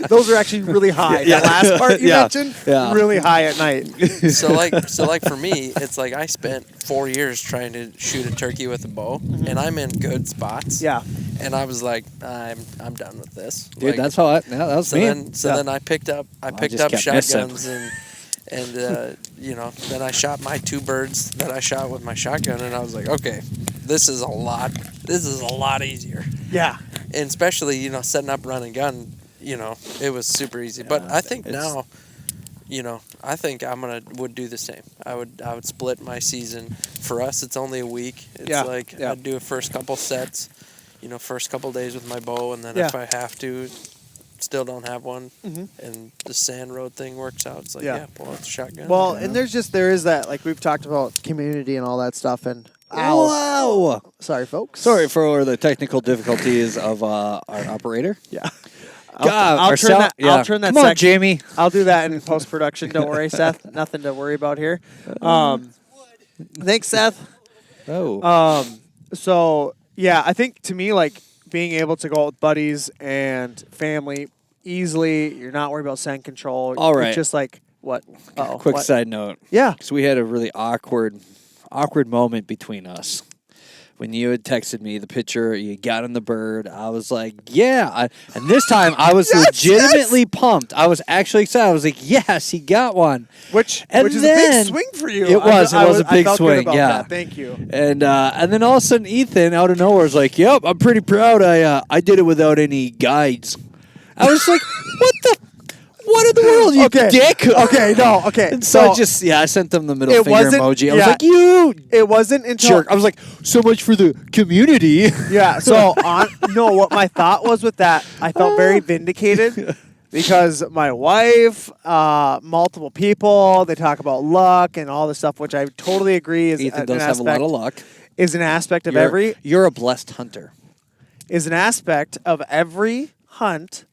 Those are actually really high. Yeah. That last part you Yeah. mentioned, Yeah. really high at night. So like for me, it's like I spent 4 years trying to shoot a turkey with a bow, and I'm in good spots. Yeah. And I was like, I'm done with this. Dude, Like, that's how that was so me. then I picked up just kept missing. shotguns and then I shot my 2 birds that I shot with my shotgun, and I was like, okay, this is a lot easier. Yeah. And especially, setting up run and gun, it was super easy. But I think now, I think would do the same. I would split my season. For us, it's only a week. It's I'd do a first couple sets, first couple days with my bow, and then if I have to, still don't have one, and the sand road thing works out. It's like, pull out the shotgun. Well, and there is that, like we've talked about community and all that stuff, and Wow. sorry, folks. Sorry for the technical difficulties of our operator. Yeah. God, I'll our turn sound- that. yeah. I'll turn that. Come on, section- Jamie. I'll do that in post production. Don't worry, Seth. Nothing to worry about here. Thanks, Seth. Oh. So yeah, I think to me, like being able to go out with buddies and family easily, you're not worried about scent control. All right. It's just like what? Oh, Quick what? side note. Yeah. Because we had a really awkward moment between us. When you had texted me the picture, you got on the bird. I was like, yeah. And this time I was legitimately pumped. I was actually excited. I was like, yes, he got one. Which And is a then- big swing for you. It was a big I felt swing, Good about yeah. that. Thank you. And then all of a sudden Ethan out of nowhere was like, yep, I'm pretty proud. I did it without any guides. I was like, what in the world, you dick? Okay, no, okay. And so I sent them the middle It finger wasn't- emoji. I was yeah. like, you It wasn't until jerk. I was like, so much for the community. Yeah, so what my thought was with that, I felt very vindicated because my wife, multiple people, they talk about luck and all this stuff, which I totally agree is Ethan an does have a lot aspect, of luck. is an aspect of You're a blessed hunter. is an aspect of every hunt.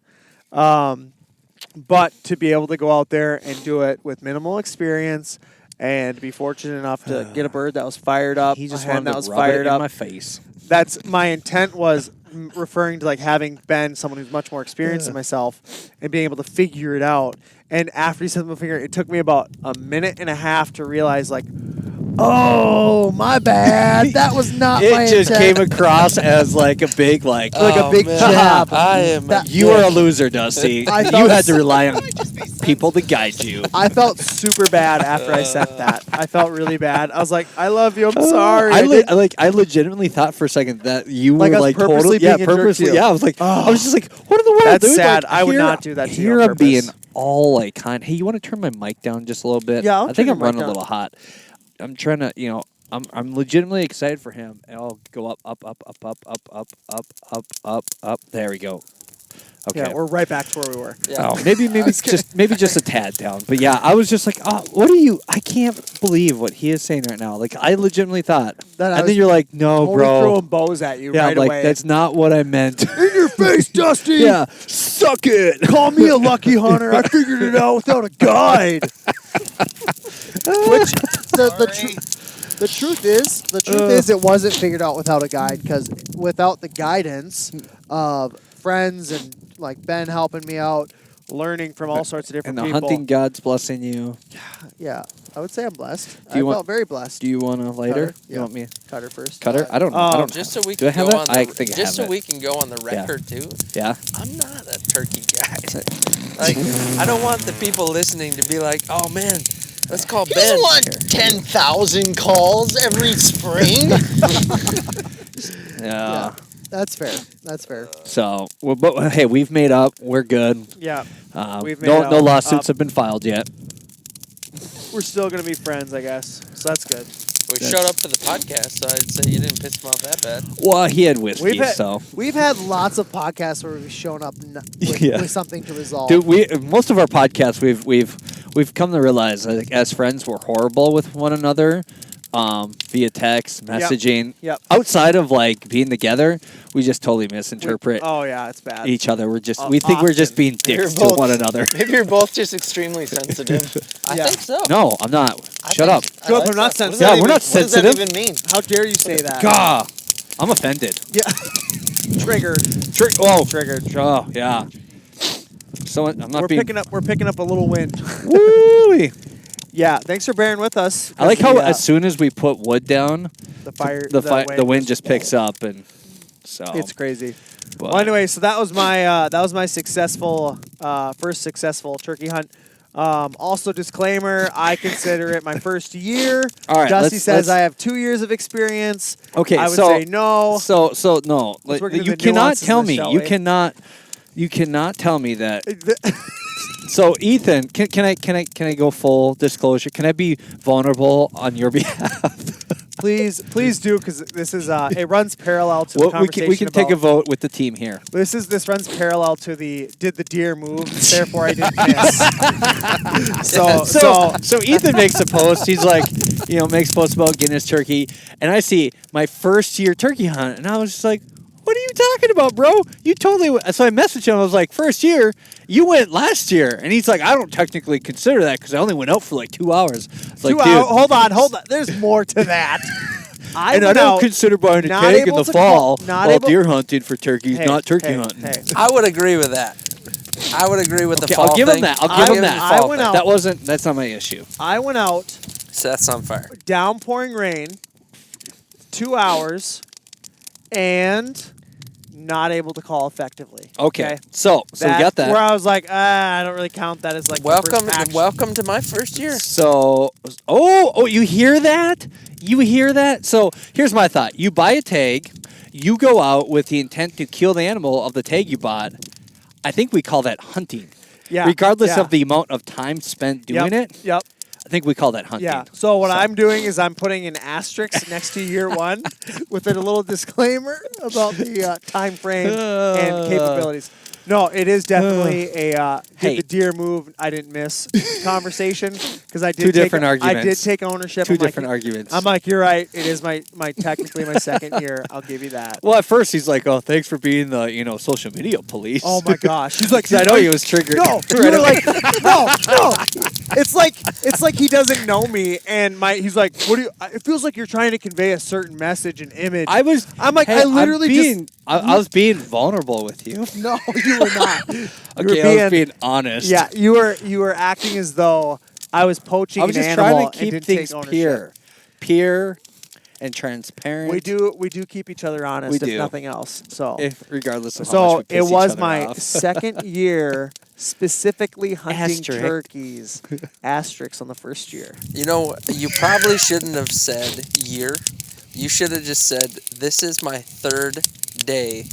But to be able to go out there and do it with minimal experience and be fortunate enough to get a bird that was fired up, He just a hen wanted that to was rub fired it up. in my face. That's my intent was referring to like having been someone who's much more experienced than myself and being able to figure it out. And after he said my finger, it took me about a minute and a half to realize like, Oh, my bad. That was not my It just intent. came across as like a big Like a big man. jab. I am. That- You are a loser, Dusty. I You felt had to rely on people to guide you. I felt super bad after I sent that. I felt really bad. I was like, I love you. I'm sorry. I legitimately thought for a second that you Like were I was like purposely totally, being a jerk to purposely. you. Yeah, I was like, I was just like, what in the world? That's dude? sad. Like, I would here- not do that to you Here on I'm being purpose. all like kind. Hey, you want to turn my mic down just a little bit? Yeah, I'll I think turn your I'm mic running down. a little hot. I'm trying to, I'm legitimately excited for him. And I'll go up. There we go. Okay. Yeah, we're right back to where we were. Yeah. Oh, maybe just a tad down. But yeah, I was just like, oh, what are you? I can't believe what he is saying right now. Like, I legitimately thought. That I And was then you're like, no, Only bro. throwing bows at you Yeah, right I'm like, away. that's not what I meant. In your face, Dusty. Yeah, suck it. Call me a lucky hunter. I figured it out without a guide. Which the truth is it wasn't figured out without a guide, because without the guidance of friends and like Ben helping me out, learning from all sorts of And different the people. hunting god's blessing you. yeah, I would say I'm blessed. Do you I want- felt very blessed. Do you want a lighter? Cutter? You Yeah. want me? Cutter first. Cutter? I don't know. I don't Just so we Do I can have go it? on I the think I just have so it. we can go on the Yeah. record too. Yeah. I'm not a turkey guy. Like, I don't want the people listening to be like, "Oh man, let's call You Ben." don't want 10,000 calls every spring. Yeah. That's fair. That's fair. So, well, but hey, we've made up. We're good. Yeah, We've made No up. lawsuits have been filed yet. we're still going to be friends, I guess. So that's good. We showed up to the podcast, so I'd say you didn't piss him off that bad. Well, he had whiskey, We've had, so. we've had lots of podcasts where we've shown up with, Yeah. with something to resolve. Dude, most of our podcasts we've come to realize, like, as friends, we're horrible with one another, via text, messaging. Yep. Outside of like being together, we just totally misinterpret Oh yeah, it's bad. each other. We think we're just often. being dicks to both- one another. Maybe you're both just extremely sensitive. I Yeah. think so. No, I'm not. I Shut think- up. I Philip, I'm not that. What does sensitive. that Yeah, we're even- not What does sensitive. that even mean? How dare you say that? Gah, I'm offended. Yeah. Triggered. Triggered. Oh, yeah. So I'm not We're being. picking up a little wind. Woo! Yeah. Thanks for bearing with us. I like how The, as soon as we put wood down, the wind just picks up, and so It's crazy. but- Well, anyway, so that was my successful first successful turkey hunt. Also, disclaimer: I consider it my first year. All right, Dusty says let's- I have 2 years of experience. Okay, I would so say no. So no, like, work into you the cannot nuances tell of this, me. shall You we? cannot tell me that. So Ethan, can I go full disclosure? Can I be vulnerable on your behalf? please do, because this is it runs parallel to the Well, conversation. we can take a about- vote with the team here. This runs parallel to the did the deer move? Therefore, I didn't miss. So Ethan makes a post. He's like, makes posts about getting his turkey, and I see my first year turkey hunt, and I was just like, "What are you talking about, bro? You totally." So I messaged him. I was like, "First year, you went last year," and he's like, "I don't technically consider that because I only went out for like 2 hours." It's like, 2 dude, hours. Hold on. There's more to that. I and I went don't out consider buying a not keg in able the to call- fall not while able- deer hunting for turkeys, Hey, not turkey hey, hunting. hey. I would agree with that. I would agree with the Okay, fall I'll give him thing. that. I'll give him that. I went out- That's not my issue. I went out, Seth's on fire. downpouring rain, 2 hours, and not able to call effectively. Okay. So we got that. Where I was like, I don't really count that as like my first action. Welcome to my first year. So, you hear that? You hear that? So here's my thought. You buy a tag, you go out with the intent to kill the animal of the tag you bought. I think we call that hunting. Yeah. Regardless yeah. of the amount of time spent doing Yep, it, Yep. I think we call that hunting. Yeah. So what I'm doing is I'm putting an asterisk next to year one with a little disclaimer about the time frame and capabilities. No, it is definitely a Hey. did the deer move? I didn't miss conversation because I did Two take, different I did arguments. take ownership. Two I'm like, different arguments. I'm like, you're right. It is my technically my second year. I'll give you that. Well, at first he's like, "Oh, thanks for being the social media police." Oh my gosh. He's like, 'Cause I know he was triggered. No, you Right were away. like, no. It's like he doesn't know me, and he's like, what do you? It feels like you're trying to convey a certain message and image. I'm like, I literally I was being vulnerable with you. no, you were not. Okay, I was being honest. Yeah, you were acting as though I was poaching I was an just animal trying to keep and didn't things take ownership. pure, and transparent. We do keep each other honest, We if do. nothing else. So regardless of how much so we it piss each was other my off. second year specifically hunting Asterisk. turkeys. Asterisks on the first year. You know, you probably shouldn't have said year. You should have just said, this is my third day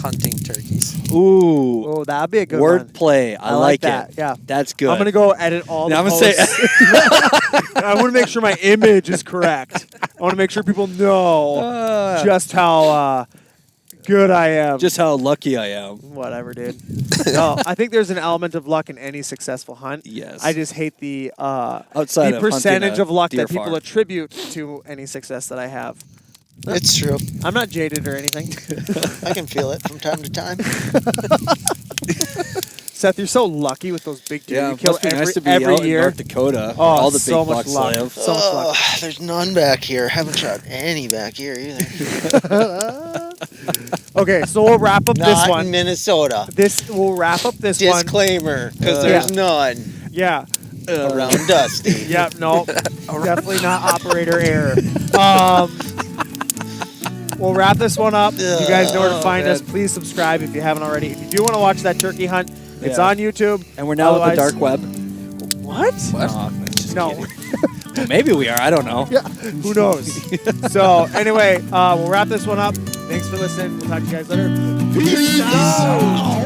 hunting turkeys. Ooh, Oh, that'd be a good one. wordplay. I like that. it. Yeah. That's good. I'm gonna go edit all Now the I'm gonna posts. I want to make sure my image is correct. I want to make sure people know just how good I am. just how lucky I am. Whatever, dude. No, I think there's an element of luck in any successful hunt. Yes. I just hate the Outside the of percentage hunting a of luck deer that people farm. attribute to any success that I have. It's true. I'm not jaded or anything. I can feel it from time to time. Seth, you're so lucky with those big deer. Yeah, you it kill must be every, nice to be every out in year. North Dakota. Oh, all the so big much bucks luck. live. So much luck. There's none back here. Haven't shot any back here either. Okay, so we'll wrap up this Not one. in Minnesota. We'll wrap up this one. Disclaimer, because Yeah. there's none Yeah. around Dusty. Yep. No. Definitely not operator error. We'll wrap this one up. You guys know where to find us. Please subscribe if you haven't already. If you do want to watch that turkey hunt, it's Yeah. on YouTube. And we're now on the Otherwise- dark web. What? No, just No. kidding. Well, maybe we are. I don't know. Yeah. Who knows? So anyway, we'll wrap this one up. Thanks for listening. We'll talk to you guys later. Peace out.